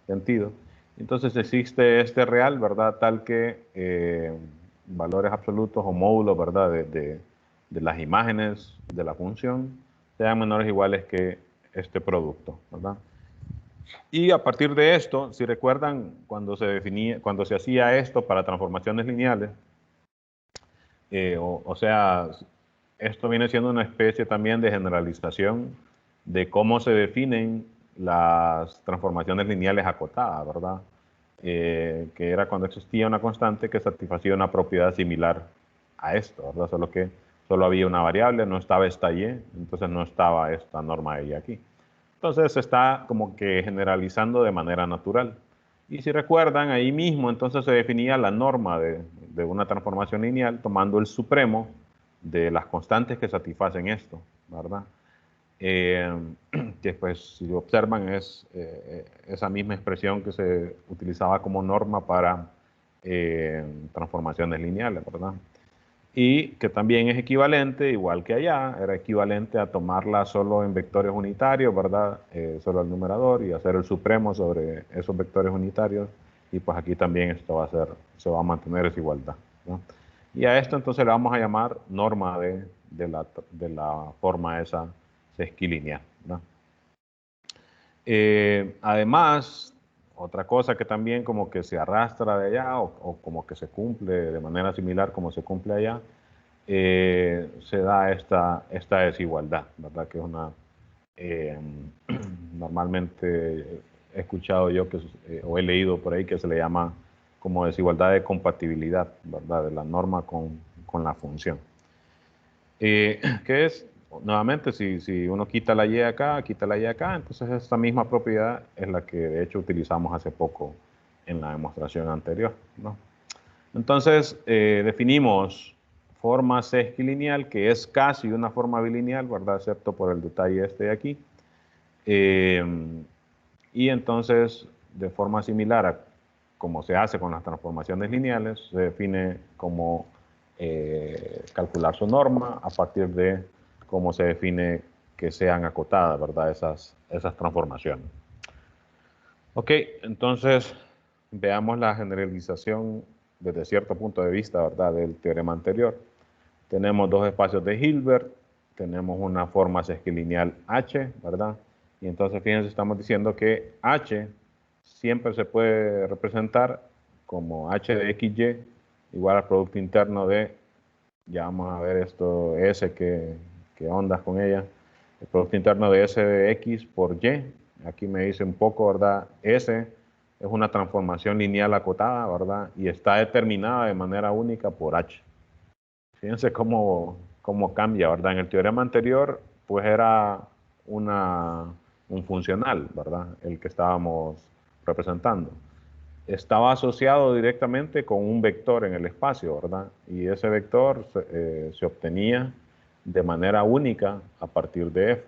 sentido. Entonces existe este real, ¿verdad? Tal que valores absolutos o módulos, ¿verdad? De las imágenes de la función sean menores o iguales que este producto, ¿verdad? Y a partir de esto, si recuerdan, cuando se hacía esto para transformaciones lineales, o sea, esto viene siendo una especie también de generalización de cómo se definen las transformaciones lineales acotadas, ¿verdad? Que era cuando existía una constante que satisfacía una propiedad similar a esto, ¿verdad? Solo que solo había una variable, no estaba esta y, entonces no estaba esta norma y aquí. Entonces se está como que generalizando de manera natural. Y si recuerdan, ahí mismo entonces se definía la norma de una transformación lineal tomando el supremo de las constantes que satisfacen esto, ¿verdad? Eh, que pues si observan es esa misma expresión que se utilizaba como norma para transformaciones lineales, ¿verdad? Y que también es equivalente, igual que allá, era equivalente a tomarla solo en vectores unitarios, ¿verdad? Solo al numerador y hacer el supremo sobre esos vectores unitarios. Y pues aquí también esto se va a mantener esa igualdad, ¿no? Y a esto entonces le vamos a llamar norma de la forma esa sesquilineal, ¿no? Además, otra cosa que también como que se arrastra de allá o como que se cumple de manera similar como se cumple allá, se da esta desigualdad, ¿verdad? Que es una, eh, normalmente he escuchado yo o he leído por ahí que se le llama como desigualdad de compatibilidad, ¿verdad? De la norma con la función. Que es, nuevamente, si uno quita la y acá, quita la y acá, entonces esta misma propiedad es la que de hecho utilizamos hace poco en la demostración anterior, ¿no? Entonces, definimos forma sesquilineal, que es casi una forma bilineal, ¿verdad? Excepto por el detalle este de aquí. Eh, y entonces, de forma similar a como se hace con las transformaciones lineales, se define cómo calcular su norma a partir de cómo se define que sean acotadas, ¿verdad? Esas transformaciones. Ok, entonces veamos la generalización desde cierto punto de vista, ¿verdad?, del teorema anterior. Tenemos dos espacios de Hilbert, tenemos una forma sesquilineal H, ¿verdad? Y entonces, fíjense, estamos diciendo que H siempre se puede representar como H de XY igual al producto interno de, ya vamos a ver esto, S, que ondas con ella, el producto interno de S de X por Y. Aquí me dice un poco, ¿verdad? S es una transformación lineal acotada, ¿verdad? Y está determinada de manera única por H. Fíjense cómo cambia, ¿verdad? En el teorema anterior, pues era un funcional, ¿verdad? El que estábamos representando. Estaba asociado directamente con un vector en el espacio, ¿verdad? Y ese vector se obtenía de manera única a partir de F.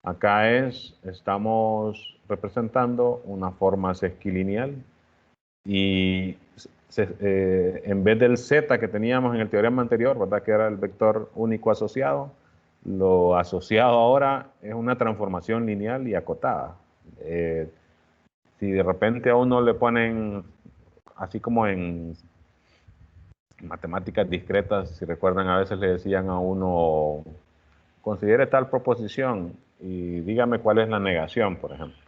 Acá estamos representando una forma sesquilineal y en vez del z que teníamos en el teorema anterior, ¿verdad? Que era el vector único asociado, lo asociado ahora es una transformación lineal y acotada. Si de repente a uno le ponen, así como en matemáticas discretas, si recuerdan, a veces le decían a uno, considere tal proposición y dígame cuál es la negación, por ejemplo.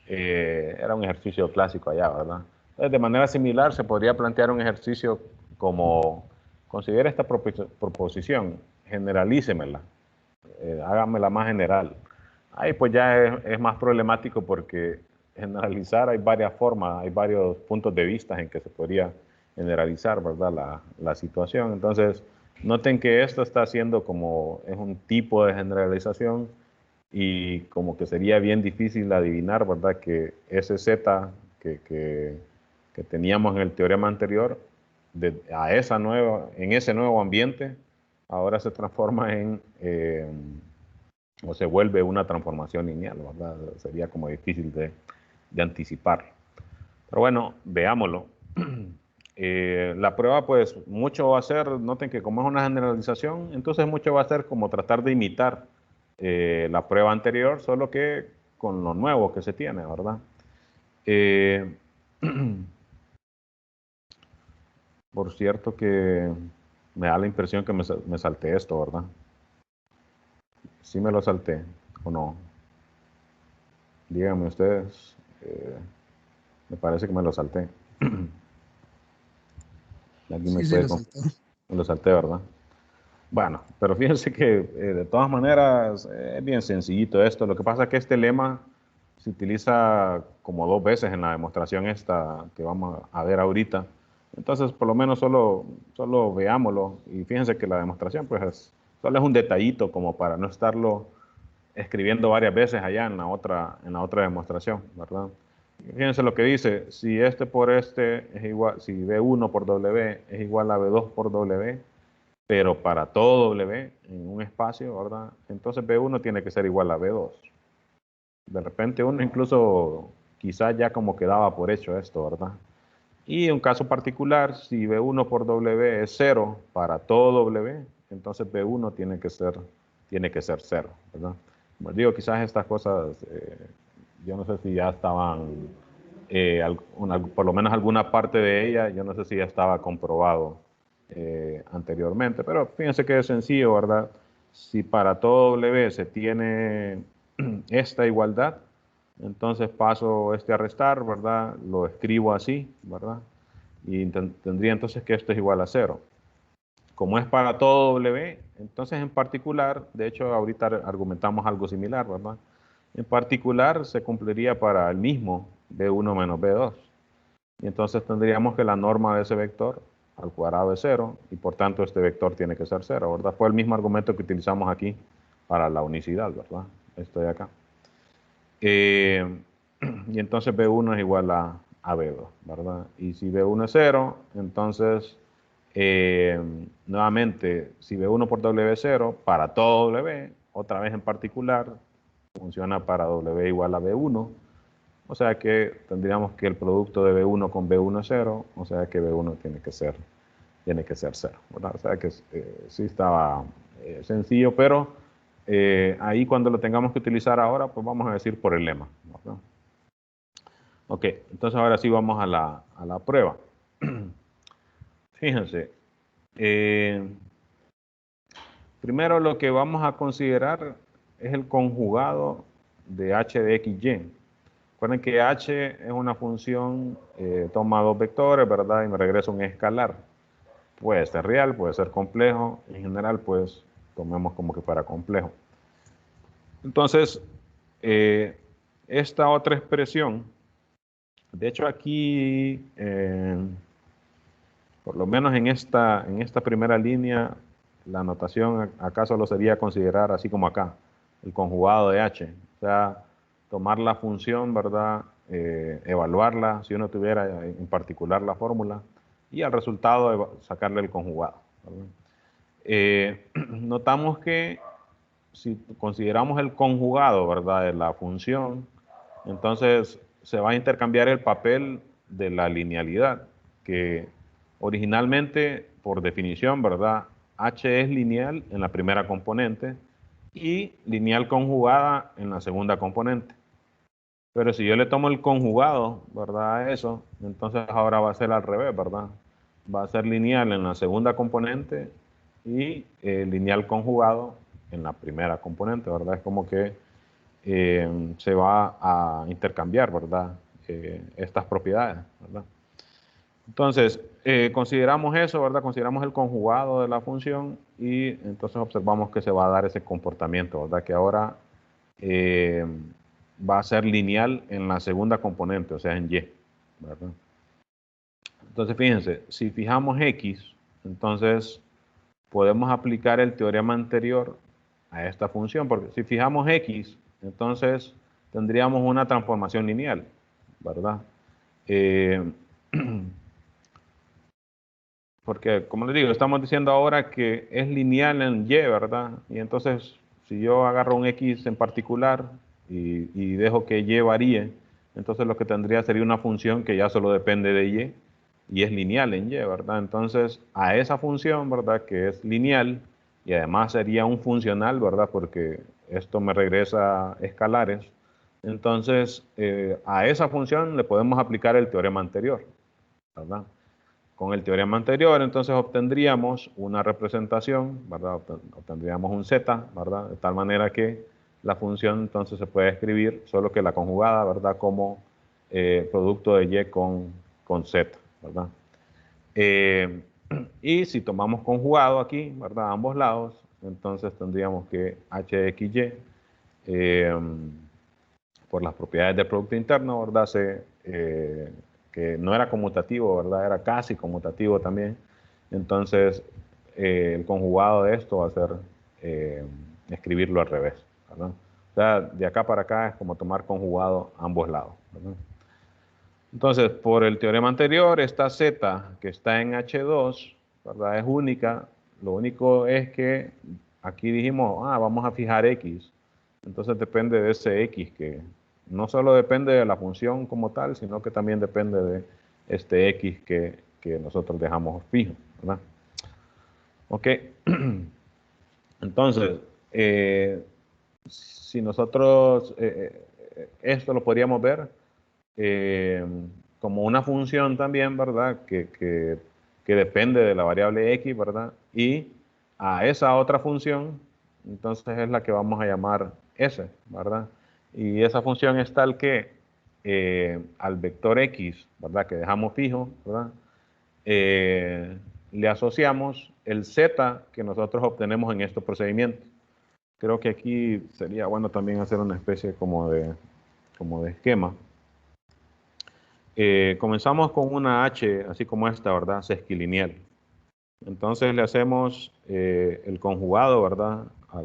Era un ejercicio clásico allá, ¿verdad? Entonces, de manera similar, se podría plantear un ejercicio como, considere esta proposición, generalícemela, hágamela más general. Ahí pues ya es más problemático porque generalizar hay varias formas, hay varios puntos de vista en que se podría generalizar, ¿verdad? La situación. Entonces, noten que esto está haciendo como, es un tipo de generalización y como que sería bien difícil adivinar, ¿verdad? Que ese Z que teníamos en el teorema anterior, en ese nuevo ambiente, ahora se transforma o se vuelve una transformación lineal, ¿verdad? Sería como difícil de anticipar. Pero bueno, veámoslo. La prueba, pues, mucho va a ser, noten que como es una generalización, entonces mucho va a ser como tratar de imitar la prueba anterior, solo que con lo nuevo que se tiene, ¿verdad? Por cierto que me da la impresión que me salté esto, ¿verdad? Sí me lo salté, ¿o no? Díganme ustedes. Me parece que me lo salté. Aquí me Sí, sí, puede... lo saltó. Me lo salté, ¿verdad? Bueno, pero fíjense que de todas maneras es bien sencillito esto. Lo que pasa es que este lema se utiliza como 2 veces en la demostración esta que vamos a ver ahorita. Entonces, por lo menos solo veámoslo. Y fíjense que la demostración pues solo es un detallito como para no estarlo escribiendo varias veces allá en la otra demostración, ¿verdad? Fíjense lo que dice, si este por este es igual, si B1 por W es igual a B2 por W, pero para todo W en un espacio, ¿verdad? Entonces B1 tiene que ser igual a B2. De repente uno incluso quizás ya como quedaba por hecho esto, ¿verdad? Y en un caso particular, si B1 por W es 0 para todo W, entonces B1 tiene que ser 0, ¿verdad? Como digo, quizás estas cosas, yo no sé si ya estaban, por lo menos alguna parte de ella, yo no sé si ya estaba comprobado anteriormente, pero fíjense que es sencillo, ¿verdad? Si para todo W se tiene esta igualdad, entonces paso este a restar, ¿verdad? Lo escribo así, ¿verdad? Y tendría entonces que esto es igual a 0. Como es para todo W, entonces en particular, de hecho ahorita argumentamos algo similar, ¿verdad? En particular se cumpliría para el mismo B1 menos B2. Y entonces tendríamos que la norma de ese vector al cuadrado es 0 y por tanto este vector tiene que ser 0, ¿verdad? Fue el mismo argumento que utilizamos aquí para la unicidad, ¿verdad? Esto de acá. Y entonces B1 es igual a B2, ¿verdad? Y si B1 es 0, entonces nuevamente, si B1 por W es 0, para todo W, otra vez en particular, funciona para W igual a B1, o sea que tendríamos que el producto de B1 con B1 es 0, o sea que B1 tiene que ser 0, ¿verdad? O sea que sí estaba sencillo, pero ahí cuando lo tengamos que utilizar ahora, pues vamos a decir por el lema, ¿verdad? Ok, entonces ahora sí vamos a la prueba. Fíjense, primero lo que vamos a considerar es el conjugado de h de x, y. Recuerden que h es una función, toma 2 vectores, ¿verdad? Y me regresa un escalar. Puede ser real, puede ser complejo. En general, pues, tomemos como que fuera complejo. Entonces, esta otra expresión, de hecho aquí, por lo menos en esta primera línea, la notación acá solo sería considerar así como acá, el conjugado de h. O sea, tomar la función, ¿verdad? Evaluarla, si uno tuviera en particular la fórmula, y al resultado sacarle el conjugado, ¿verdad? Notamos que si consideramos el conjugado, ¿verdad?, de la función, entonces se va a intercambiar el papel de la linealidad, que originalmente, por definición, ¿verdad?, h es lineal en la primera componente y lineal conjugada en la segunda componente. Pero si yo le tomo el conjugado, ¿verdad?, a eso, entonces ahora va a ser al revés, ¿verdad? Va a ser lineal en la segunda componente y lineal conjugado en la primera componente, ¿verdad? Es como que se va a intercambiar, ¿verdad? Estas propiedades, ¿verdad? Entonces, consideramos eso, ¿verdad? Consideramos el conjugado de la función y entonces observamos que se va a dar ese comportamiento, ¿verdad? Que ahora va a ser lineal en la segunda componente, o sea, en y, ¿verdad? Entonces, fíjense, si fijamos x, entonces podemos aplicar el teorema anterior a esta función, porque si fijamos x, entonces tendríamos una transformación lineal, ¿verdad? Porque, como les digo, estamos diciendo ahora que es lineal en y, ¿verdad? Y entonces, si yo agarro un x en particular y dejo que y varíe, entonces lo que tendría sería una función que ya solo depende de y es lineal en y, ¿verdad? Entonces, a esa función, ¿verdad?, que es lineal y además sería un funcional, ¿verdad?, porque esto me regresa escalares. Entonces, a esa función le podemos aplicar el teorema anterior, ¿verdad? Con el teorema anterior, entonces obtendríamos una representación, ¿verdad? Obtendríamos un z, ¿verdad? De tal manera que la función entonces se puede escribir, solo que la conjugada, ¿verdad?, como producto de y con z, ¿verdad? Y si tomamos conjugado aquí, ¿verdad?, a ambos lados, entonces tendríamos que h de xy, por las propiedades del producto interno, ¿verdad?, que no era conmutativo, ¿verdad?, era casi conmutativo también. Entonces, el conjugado de esto va a ser escribirlo al revés, ¿verdad? O sea, de acá para acá es como tomar conjugado a ambos lados, ¿verdad? Entonces, por el teorema anterior, esta z que está en H2, ¿verdad?, es única. Lo único es que aquí dijimos, vamos a fijar x. Entonces depende de ese x, que no solo depende de la función como tal, sino que también depende de este x que nosotros dejamos fijo, ¿verdad? Ok. Entonces, si nosotros esto lo podríamos ver eh, como una función también, ¿verdad?, que depende de la variable x, ¿verdad? Y a esa otra función, entonces es la que vamos a llamar s, ¿verdad? Y esa función es tal que al vector x, ¿verdad?, que dejamos fijo, ¿verdad?, le asociamos el z que nosotros obtenemos en estos procedimientos. Creo que aquí sería bueno también hacer una especie como de esquema. Comenzamos con una h, así como esta, ¿verdad?, sesquilineal. Entonces le hacemos el conjugado, ¿verdad?, a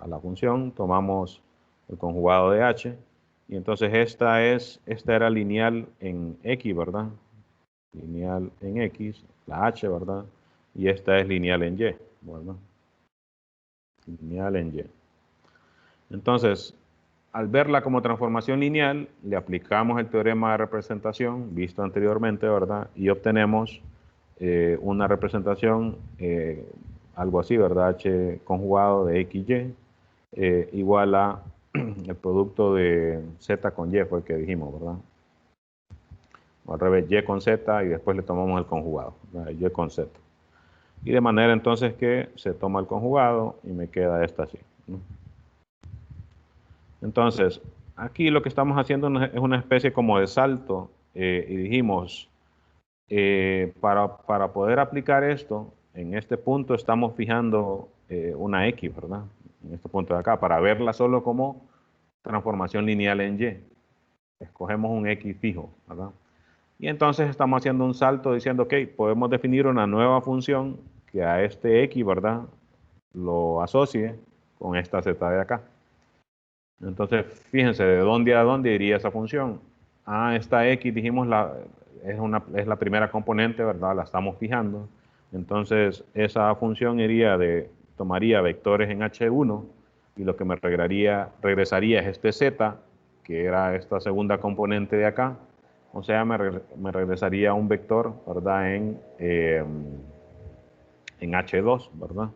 la función, tomamos el conjugado de h, y entonces esta era lineal en x, ¿verdad? Lineal en x, la h, ¿verdad? Y esta es lineal en y, ¿verdad? Lineal en y. Entonces, al verla como transformación lineal, le aplicamos el teorema de representación visto anteriormente, ¿verdad? Y obtenemos una representación, algo así, ¿verdad? H conjugado de XY igual a el producto de Z con Y, fue el que dijimos, ¿verdad? O al revés, Y con Z y después le tomamos el conjugado, ¿verdad? Y con Z. Y de manera entonces que se toma el conjugado y me queda esta así, ¿no? Entonces, aquí lo que estamos haciendo es una especie como de salto y dijimos, para poder aplicar esto, en este punto estamos fijando una X, ¿verdad? En este punto de acá, para verla solo como transformación lineal en Y. Escogemos un X fijo, ¿verdad? Y entonces estamos haciendo un salto diciendo, ok, podemos definir una nueva función que a este X, ¿verdad?, lo asocie con esta Z de acá. Entonces, fíjense, ¿de dónde a dónde iría esa función? Esta x, dijimos, es la primera componente, ¿verdad? La estamos fijando. Entonces, esa función tomaría vectores en H1 y lo que me regresaría es este z, que era esta segunda componente de acá. O sea, me regresaría un vector, ¿verdad? En H2, ¿verdad?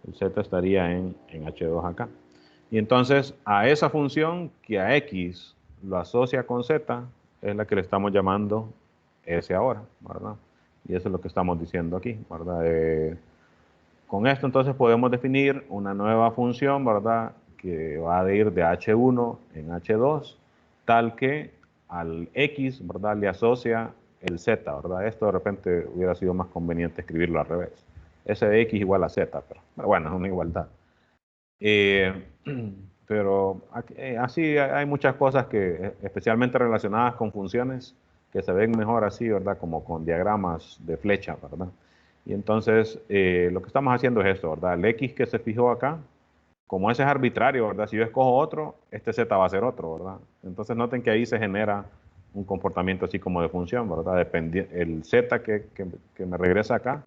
El z estaría en H2 acá. Y entonces a esa función que a x lo asocia con z es la que le estamos llamando S ahora, ¿verdad? Y eso es lo que estamos diciendo aquí, ¿verdad? Con esto entonces podemos definir una nueva función, ¿verdad? Que va a ir de H1 en H2, tal que al X, ¿verdad? Le asocia el Z, ¿verdad? Esto de repente hubiera sido más conveniente escribirlo al revés. S de X igual a Z, pero bueno, es una igualdad. Eh, pero así hay muchas cosas que, especialmente relacionadas con funciones, que se ven mejor así, ¿verdad? Como con diagramas de flecha, ¿verdad? Y entonces, lo que estamos haciendo es esto, ¿verdad? El X que se fijó acá, como ese es arbitrario, ¿verdad? Si yo escojo otro, este Z va a ser otro, ¿verdad? Entonces noten que ahí se genera un comportamiento así como de función, ¿verdad? El Z que me regresa acá,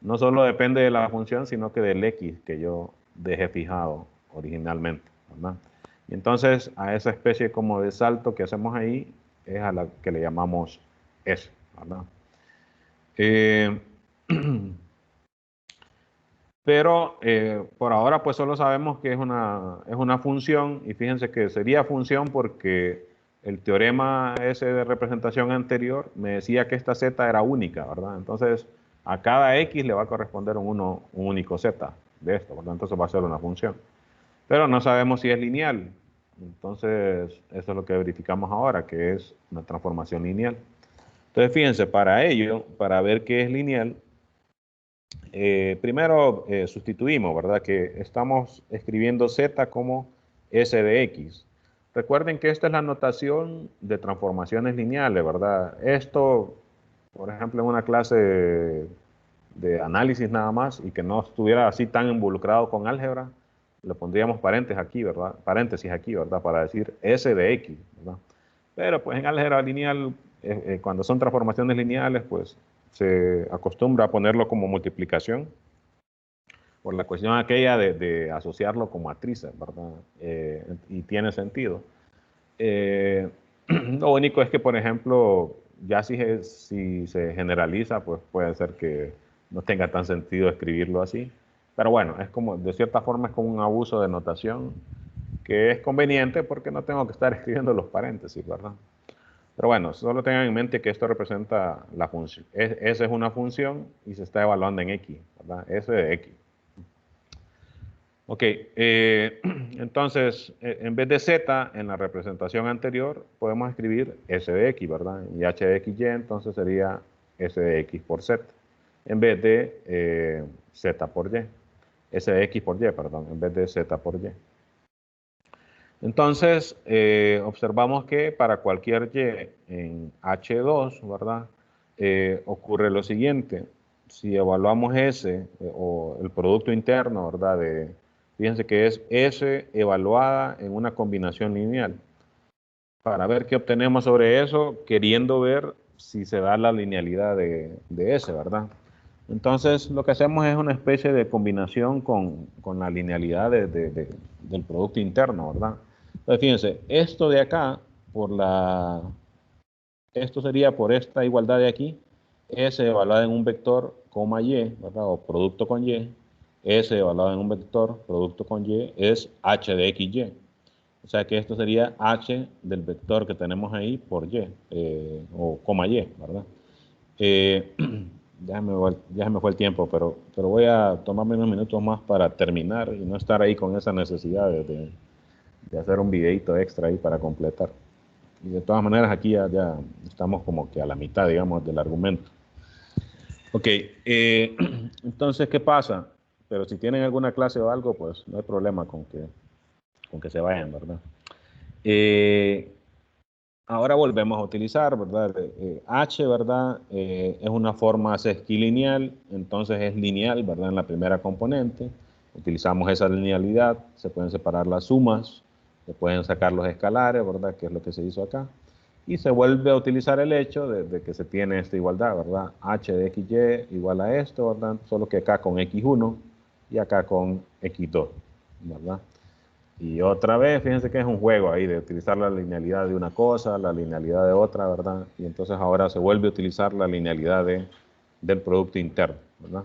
no solo depende de la función, sino que del X que yo dejé fijado originalmente, ¿verdad? Y entonces a esa especie como de salto que hacemos ahí es a la que le llamamos S, ¿verdad? Pero por ahora pues solo sabemos que es una función, y fíjense que sería función porque el teorema ese de representación anterior me decía que esta z era única, ¿verdad? Entonces a cada x le va a corresponder un único z de esto, ¿verdad? Entonces va a ser una función. Pero no sabemos si es lineal. Entonces eso es lo que verificamos ahora, que es una transformación lineal. Entonces fíjense, para ello, para ver qué es lineal, primero sustituimos, ¿verdad? Que estamos escribiendo z como s de x. Recuerden que esta es la notación de transformaciones lineales, ¿verdad? Esto, por ejemplo, en una clase de análisis nada más y que no estuviera así tan involucrado con álgebra, le pondríamos paréntesis aquí, ¿verdad? Paréntesis aquí, ¿verdad? Para decir s de x, ¿verdad? Pero pues en álgebra lineal, cuando son transformaciones lineales, pues se acostumbra a ponerlo como multiplicación por la cuestión aquella de asociarlo con matrices, ¿verdad? Y tiene sentido. Lo único es que, por ejemplo, ya si se generaliza, pues puede ser que no tenga tan sentido escribirlo así. Pero bueno, es como, de cierta forma es como un abuso de notación que es conveniente porque no tengo que estar escribiendo los paréntesis, ¿verdad? Pero bueno, solo tengan en mente que esto representa la función. Esa es una función y se está evaluando en x, ¿verdad? S de x. Ok, entonces, en vez de z en la representación anterior, podemos escribir s de x, ¿verdad? Y h de x y, entonces sería s de x por z, en vez de z por y. S de x por y, perdón, en vez de z por y. Entonces, observamos que para cualquier y en H2, ¿verdad? Ocurre lo siguiente. Si evaluamos S, o el producto interno, ¿verdad? Fíjense que es S evaluada en una combinación lineal. Para ver qué obtenemos sobre eso, queriendo ver si se da la linealidad de S, ¿verdad? Entonces, lo que hacemos es una especie de combinación con la linealidad del producto interno, ¿verdad? Entonces, fíjense, esto de acá, esto sería por esta igualdad de aquí, S evaluada en un vector, coma y, ¿verdad? O producto con y, S evaluada en un vector, producto con y, es h de x, y. O sea que esto sería h del vector que tenemos ahí por y, o coma y, ¿verdad? Ya se me fue el tiempo, pero voy a tomarme unos minutos más para terminar y no estar ahí con esa necesidad de hacer un videito extra ahí para completar. Y de todas maneras aquí ya estamos como que a la mitad, digamos, del argumento. Ok, entonces, ¿qué pasa? Pero si tienen alguna clase o algo, pues no hay problema con que se vayan, ¿verdad? Ahora volvemos a utilizar, ¿verdad? H, ¿verdad? Es una forma sesquilineal, entonces es lineal, ¿verdad? En la primera componente. Utilizamos esa linealidad, se pueden separar las sumas, se pueden sacar los escalares, ¿verdad? Que es lo que se hizo acá. Y se vuelve a utilizar el hecho de que se tiene esta igualdad, ¿verdad? H de XY igual a esto, ¿verdad? Solo que acá con X1 y acá con X2, ¿verdad? Y otra vez, fíjense que es un juego ahí de utilizar la linealidad de una cosa, la linealidad de otra, ¿verdad? Y entonces ahora se vuelve a utilizar la linealidad del producto interno, ¿verdad?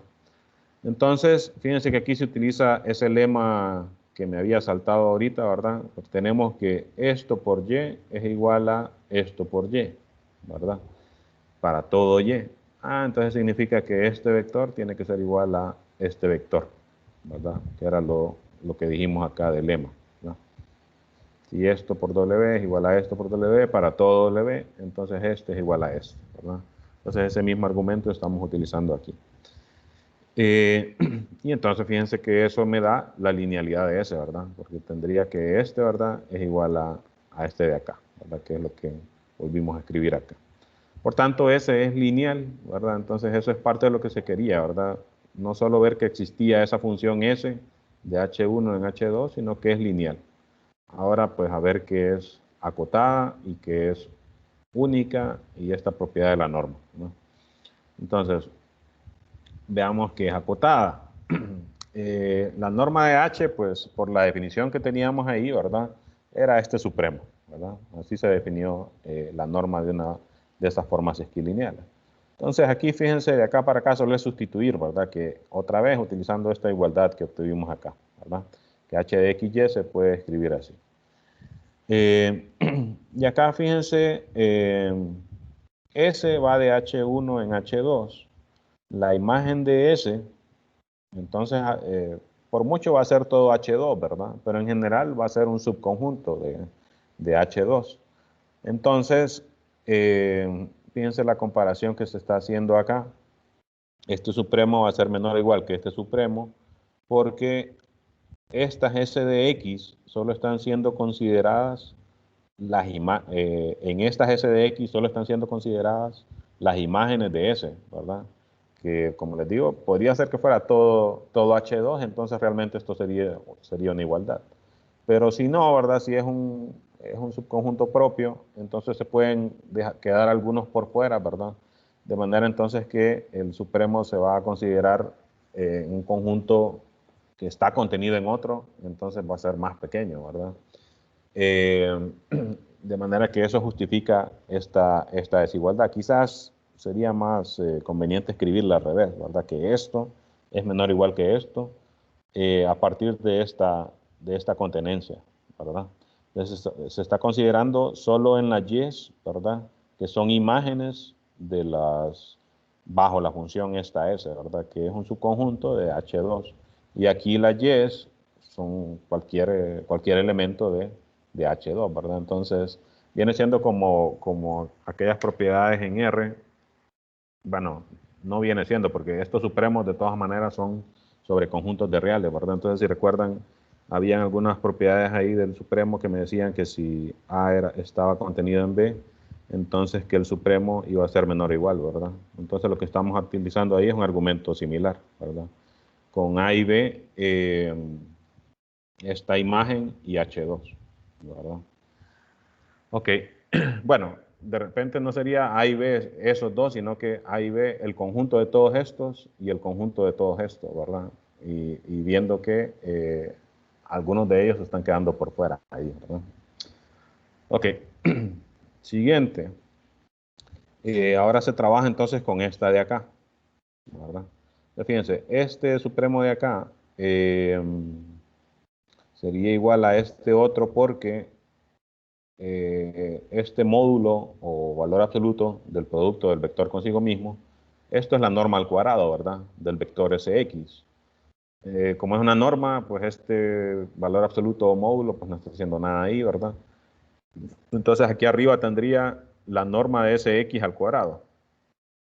Entonces, fíjense que aquí se utiliza ese lema que me había saltado ahorita, ¿verdad? Pues tenemos que esto por y es igual a esto por y, ¿verdad? Para todo y. Ah, entonces significa que este vector tiene que ser igual a este vector, ¿verdad? Que era lo que dijimos acá del lema, ¿verdad? Si esto por W es igual a esto por W, para todo W, entonces este es igual a este, ¿verdad? Entonces ese mismo argumento estamos utilizando aquí. Y entonces fíjense que eso me da la linealidad de ese, ¿verdad? Porque tendría que este, ¿verdad? Es igual a este de acá, ¿verdad? Que es lo que volvimos a escribir acá. Por tanto, ese es lineal, ¿verdad? Entonces eso es parte de lo que se quería, ¿verdad? No solo ver que existía esa función S de H1 en H2, sino que es lineal. Ahora, pues a ver qué es acotada y qué es única y esta propiedad de la norma, ¿no? Entonces, veamos qué es acotada. La norma de H, pues por la definición que teníamos ahí, ¿verdad? Era este supremo, ¿verdad? Así se definió la norma de estas formas esquilineales. Entonces aquí fíjense, de acá para acá solo es sustituir, ¿verdad? Que otra vez utilizando esta igualdad que obtuvimos acá, ¿verdad? Que h de x y se puede escribir así. Y acá fíjense, S va de H1 en H2. La imagen de S, entonces, por mucho va a ser todo H2, ¿verdad? Pero en general va a ser un subconjunto de H2. Entonces, fíjense la comparación que se está haciendo acá. Este supremo va a ser menor o igual que este supremo, porque estas S de X solo están siendo consideradas en estas S de X solo están siendo consideradas las imágenes de S, ¿verdad? Que como les digo, podría ser que fuera todo H2, entonces realmente esto sería una igualdad. Pero si no, ¿verdad? Si es un subconjunto propio, entonces se pueden quedar algunos por fuera, ¿verdad? De manera entonces que el supremo se va a considerar un conjunto que está contenido en otro, entonces va a ser más pequeño, ¿verdad? De manera que eso justifica esta desigualdad. Quizás sería más conveniente escribirla al revés, ¿verdad? Que esto es menor o igual que esto a partir de esta contenencia, ¿verdad? Entonces se está considerando solo en las y, ¿verdad? Que son imágenes bajo la función esta S, ¿verdad? Que es un subconjunto de H2. Y aquí las y son cualquier elemento de H2, ¿verdad? Entonces, viene siendo como aquellas propiedades en R, bueno, no viene siendo, porque estos supremos de todas maneras son sobre conjuntos de reales, ¿verdad? Entonces, si recuerdan, habían algunas propiedades ahí del supremo que me decían que si A estaba contenido en B, entonces que el supremo iba a ser menor o igual, ¿verdad? Entonces, lo que estamos utilizando ahí es un argumento similar, ¿verdad? Con A y B, esta imagen y H2, ¿verdad? Ok, bueno, de repente no sería A y B esos dos, sino que A y B el conjunto de todos estos y el conjunto de todos estos, ¿verdad? Y viendo que algunos de ellos están quedando por fuera ahí, ¿verdad? Ok, siguiente. Ahora se trabaja entonces con esta de acá, ¿verdad? Entonces, fíjense, este supremo de acá sería igual a este otro porque este módulo o valor absoluto del producto del vector consigo mismo, esto es la norma al cuadrado, ¿verdad? Del vector Sx. Como es una norma, pues este valor absoluto o módulo, pues no está haciendo nada ahí, ¿verdad? Entonces aquí arriba tendría la norma de Sx al cuadrado.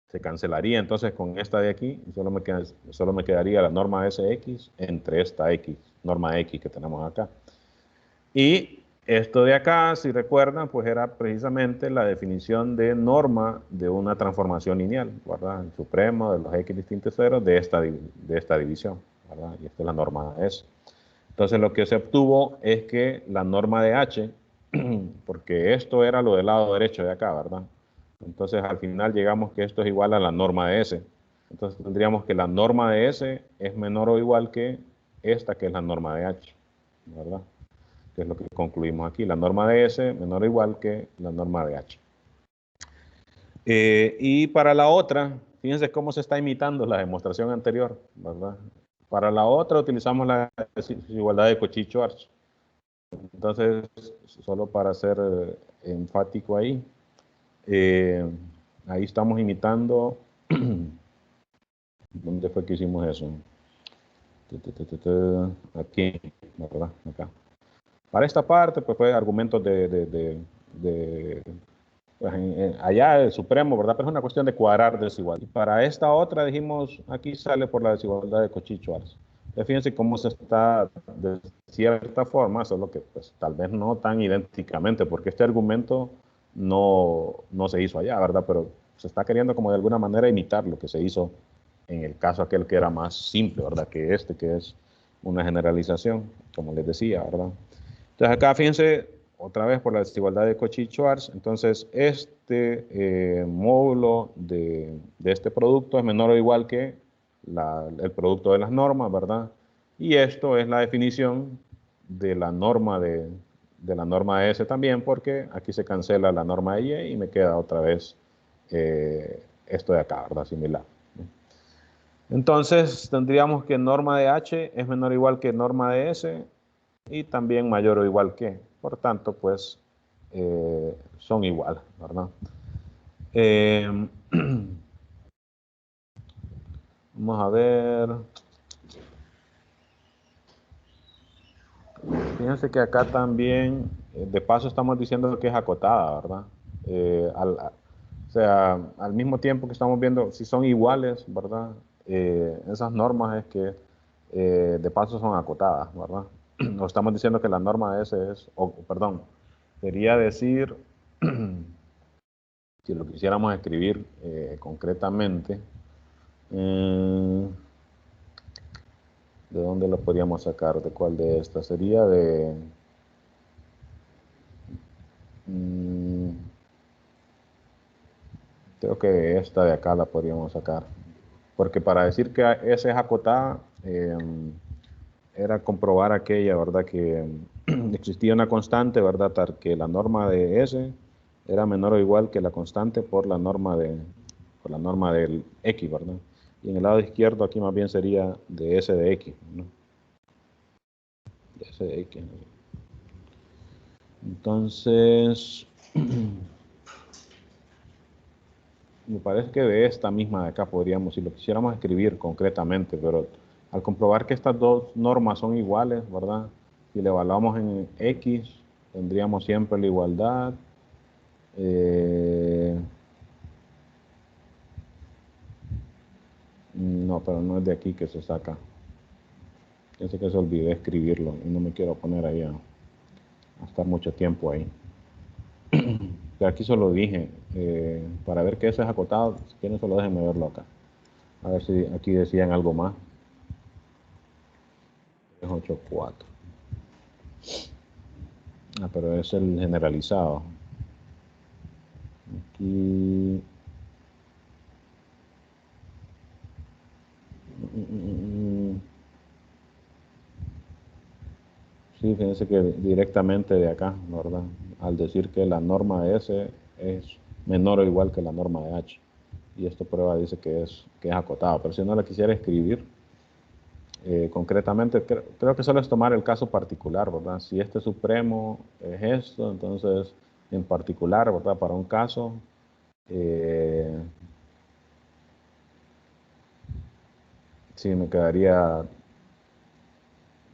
Se cancelaría entonces con esta de aquí y solo me quedaría la norma de Sx entre esta x, norma x que tenemos acá. Y esto de acá, si recuerdan, pues era precisamente la definición de norma de una transformación lineal, ¿verdad? El supremo de los x distintos ceros de esta división, ¿verdad? Y esta es la norma de S. Entonces lo que se obtuvo es que la norma de H, porque esto era lo del lado derecho de acá, ¿verdad? Entonces al final llegamos que esto es igual a la norma de S. Entonces tendríamos que la norma de S es menor o igual que esta que es la norma de H, ¿verdad? que es lo que concluimos aquí. La norma de S menor o igual que la norma de H. Y para la otra, fíjense cómo se está imitando la demostración anterior, ¿verdad? Para la otra utilizamos la desigualdad de Cauchy-Schwarz. Entonces, solo para ser enfático ahí, ahí estamos imitando. ¿Dónde fue que hicimos eso? Aquí, ¿verdad? Acá. Para esta parte, pues fue argumentos pues, allá el Supremo, ¿verdad? Pero es una cuestión de cuadrar desigual. Y para esta otra dijimos, aquí sale por la desigualdad de Cauchy-Schwarz. Fíjense cómo se está de cierta forma, solo que pues tal vez no tan idénticamente, porque este argumento no se hizo allá, ¿verdad? Pero se está queriendo como de alguna manera imitar lo que se hizo en el caso aquel que era más simple, ¿verdad? Que es una generalización, como les decía, ¿verdad? Entonces acá fíjense, otra vez por la desigualdad de Cauchy-Schwarz, entonces este módulo de este producto es menor o igual que el producto de las normas, ¿verdad? Y esto es la definición de la norma de la norma de S también, porque aquí se cancela la norma de Y y me queda otra vez esto de acá, ¿verdad? Similar. Entonces tendríamos que norma de H es menor o igual que norma de S y también mayor o igual que. Por tanto, pues son iguales, ¿verdad? Vamos a ver. Fíjense que acá también, de paso estamos diciendo que es acotada, ¿verdad? O sea, al mismo tiempo que estamos viendo si son iguales, ¿verdad? Esas normas es que de paso son acotadas, ¿verdad? Nos estamos diciendo que la norma S es, perdón, quería decir, si lo quisiéramos escribir concretamente, ¿de dónde lo podríamos sacar? ¿De cuál de estas? Sería de... creo que esta de acá la podríamos sacar. Porque para decir que S es acotada, era comprobar aquella, ¿verdad? Que existía una constante, ¿verdad? Tal que la norma de S era menor o igual que la constante por la norma del X, ¿verdad? Y en el lado izquierdo aquí más bien sería de S de X, ¿no? De S de X. Entonces, me parece que de esta misma de acá podríamos, si lo quisiéramos escribir concretamente, pero al comprobar que estas dos normas son iguales, ¿verdad? Si le evaluamos en X, tendríamos siempre la igualdad. No, pero no es de aquí que se saca. Pienso que se olvidé escribirlo y no me quiero poner ahí a estar mucho tiempo ahí. Pero aquí solo dije, para ver que eso es acotado, si quieren solo déjenme verlo acá. A ver si aquí decían algo más. 384. Ah, pero es el generalizado. Aquí... Sí, fíjense que directamente de acá, ¿verdad? Al decir que la norma de S es menor o igual que la norma de H. Y esto prueba, dice que es acotado. Pero si no la quisiera escribir concretamente, creo que solo es tomar el caso particular, ¿verdad? Si este supremo es esto, entonces en particular, ¿verdad? Para un caso, sí me quedaría,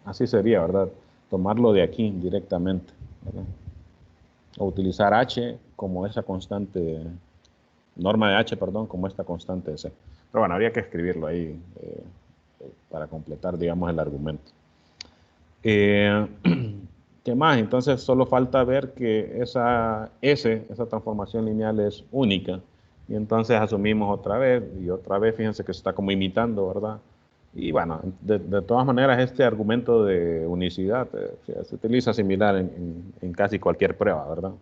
así sería, ¿verdad? Tomarlo de aquí directamente, ¿verdad? O utilizar H como esa constante, norma de H, perdón, como esta constante C. Pero bueno, habría que escribirlo ahí para completar, digamos, el argumento. ¿Qué más? Entonces solo falta ver que esa S, esa transformación lineal es única. Y entonces asumimos otra vez, y otra vez, fíjense que se está como imitando, ¿verdad? Y bueno, de todas maneras, este argumento de unicidad se utiliza similar en casi cualquier prueba, ¿verdad?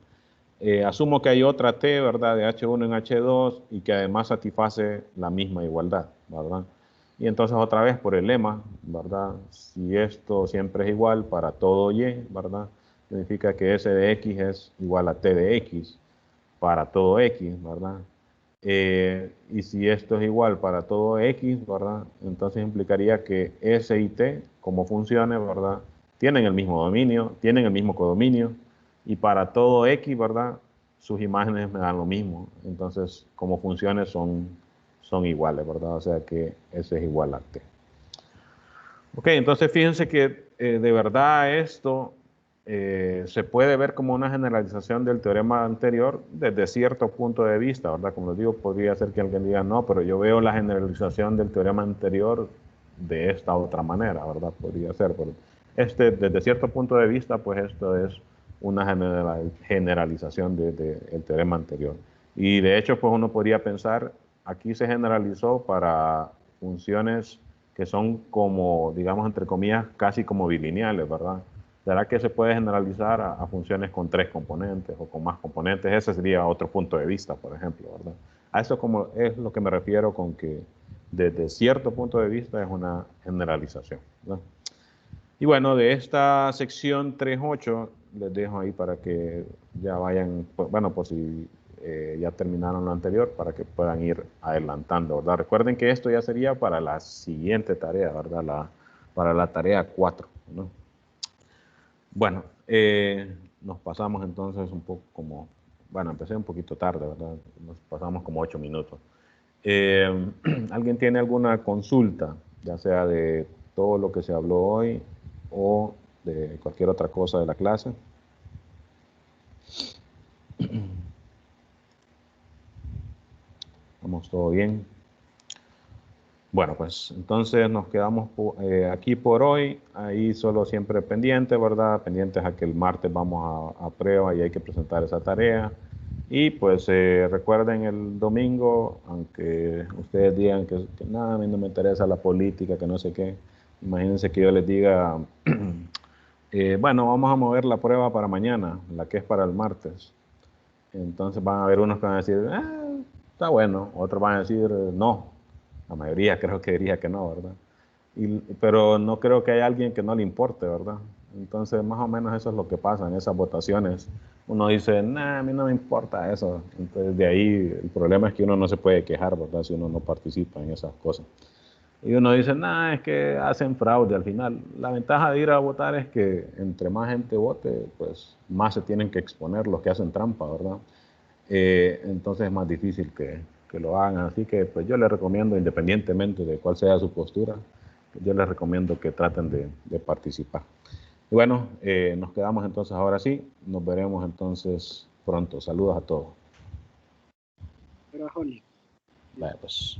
Asumo que hay otra T, ¿verdad? De H1 en H2 y que además satisface la misma igualdad, ¿verdad? Y entonces otra vez por el lema, ¿verdad? Si esto siempre es igual para todo Y, ¿verdad? significa que S de X es igual a T de X para todo X, ¿verdad? Y si esto es igual para todo X, ¿verdad? Entonces implicaría que S y T, como funciones, ¿verdad? Tienen el mismo dominio, tienen el mismo codominio, y para todo X, ¿verdad? Sus imágenes me dan lo mismo. Entonces, como funciones son iguales, ¿verdad? O sea que S es igual a T. Ok, entonces fíjense que de verdad esto se puede ver como una generalización del teorema anterior desde cierto punto de vista, ¿verdad? Como les digo, podría ser que alguien diga, no, pero yo veo la generalización del teorema anterior de esta otra manera, ¿verdad? Podría ser, pero desde cierto punto de vista, pues esto es una generalización del teorema anterior. Y de hecho, pues uno podría pensar, aquí se generalizó para funciones que son como, digamos, entre comillas, casi como bilineales, ¿verdad? ¿Será que se puede generalizar a funciones con 3 componentes o con más componentes? Ese sería otro punto de vista, por ejemplo, ¿verdad? A eso como es lo que me refiero con que desde cierto punto de vista es una generalización, ¿verdad? Y bueno, de esta sección 3.8 les dejo ahí para que ya vayan, bueno, pues si ya terminaron lo anterior, para que puedan ir adelantando, ¿verdad? Recuerden que esto ya sería para la siguiente tarea, ¿verdad? Para la tarea 4, ¿no? Bueno, nos pasamos entonces un poco como, bueno, empecé un poquito tarde, ¿verdad? Nos pasamos como 8 minutos. ¿Alguien tiene alguna consulta, ya sea de todo lo que se habló hoy o de cualquier otra cosa de la clase? ¿Vamos todo bien? Bueno, pues entonces nos quedamos aquí por hoy. Ahí solo siempre pendientes, ¿verdad? Pendientes a que el martes vamos a prueba y hay que presentar esa tarea. Y pues recuerden el domingo, aunque ustedes digan que nada, a mí no me interesa la política, que no sé qué. Imagínense que yo les diga, bueno, vamos a mover la prueba para mañana, la que es para el martes. Entonces van a haber unos que van a decir, está bueno, otros van a decir, no. La mayoría creo que diría que no, ¿verdad? Pero no creo que haya alguien que no le importe, ¿verdad? Entonces, más o menos eso es lo que pasa en esas votaciones. Uno dice, nah, a mí no me importa eso. Entonces, de ahí el problema es que uno no se puede quejar, ¿verdad? Si uno no participa en esas cosas. Y uno dice, nah, es que hacen fraude al final. La ventaja de ir a votar es que entre más gente vote, pues más se tienen que exponer los que hacen trampa, ¿verdad? Entonces es más difícil que lo hagan. Así que pues yo les recomiendo, independientemente de cuál sea su postura, yo les recomiendo que traten de participar. Y bueno, nos quedamos entonces ahora sí. Nos veremos entonces pronto. Saludos a todos. Pero, Joni. Vaya, pues.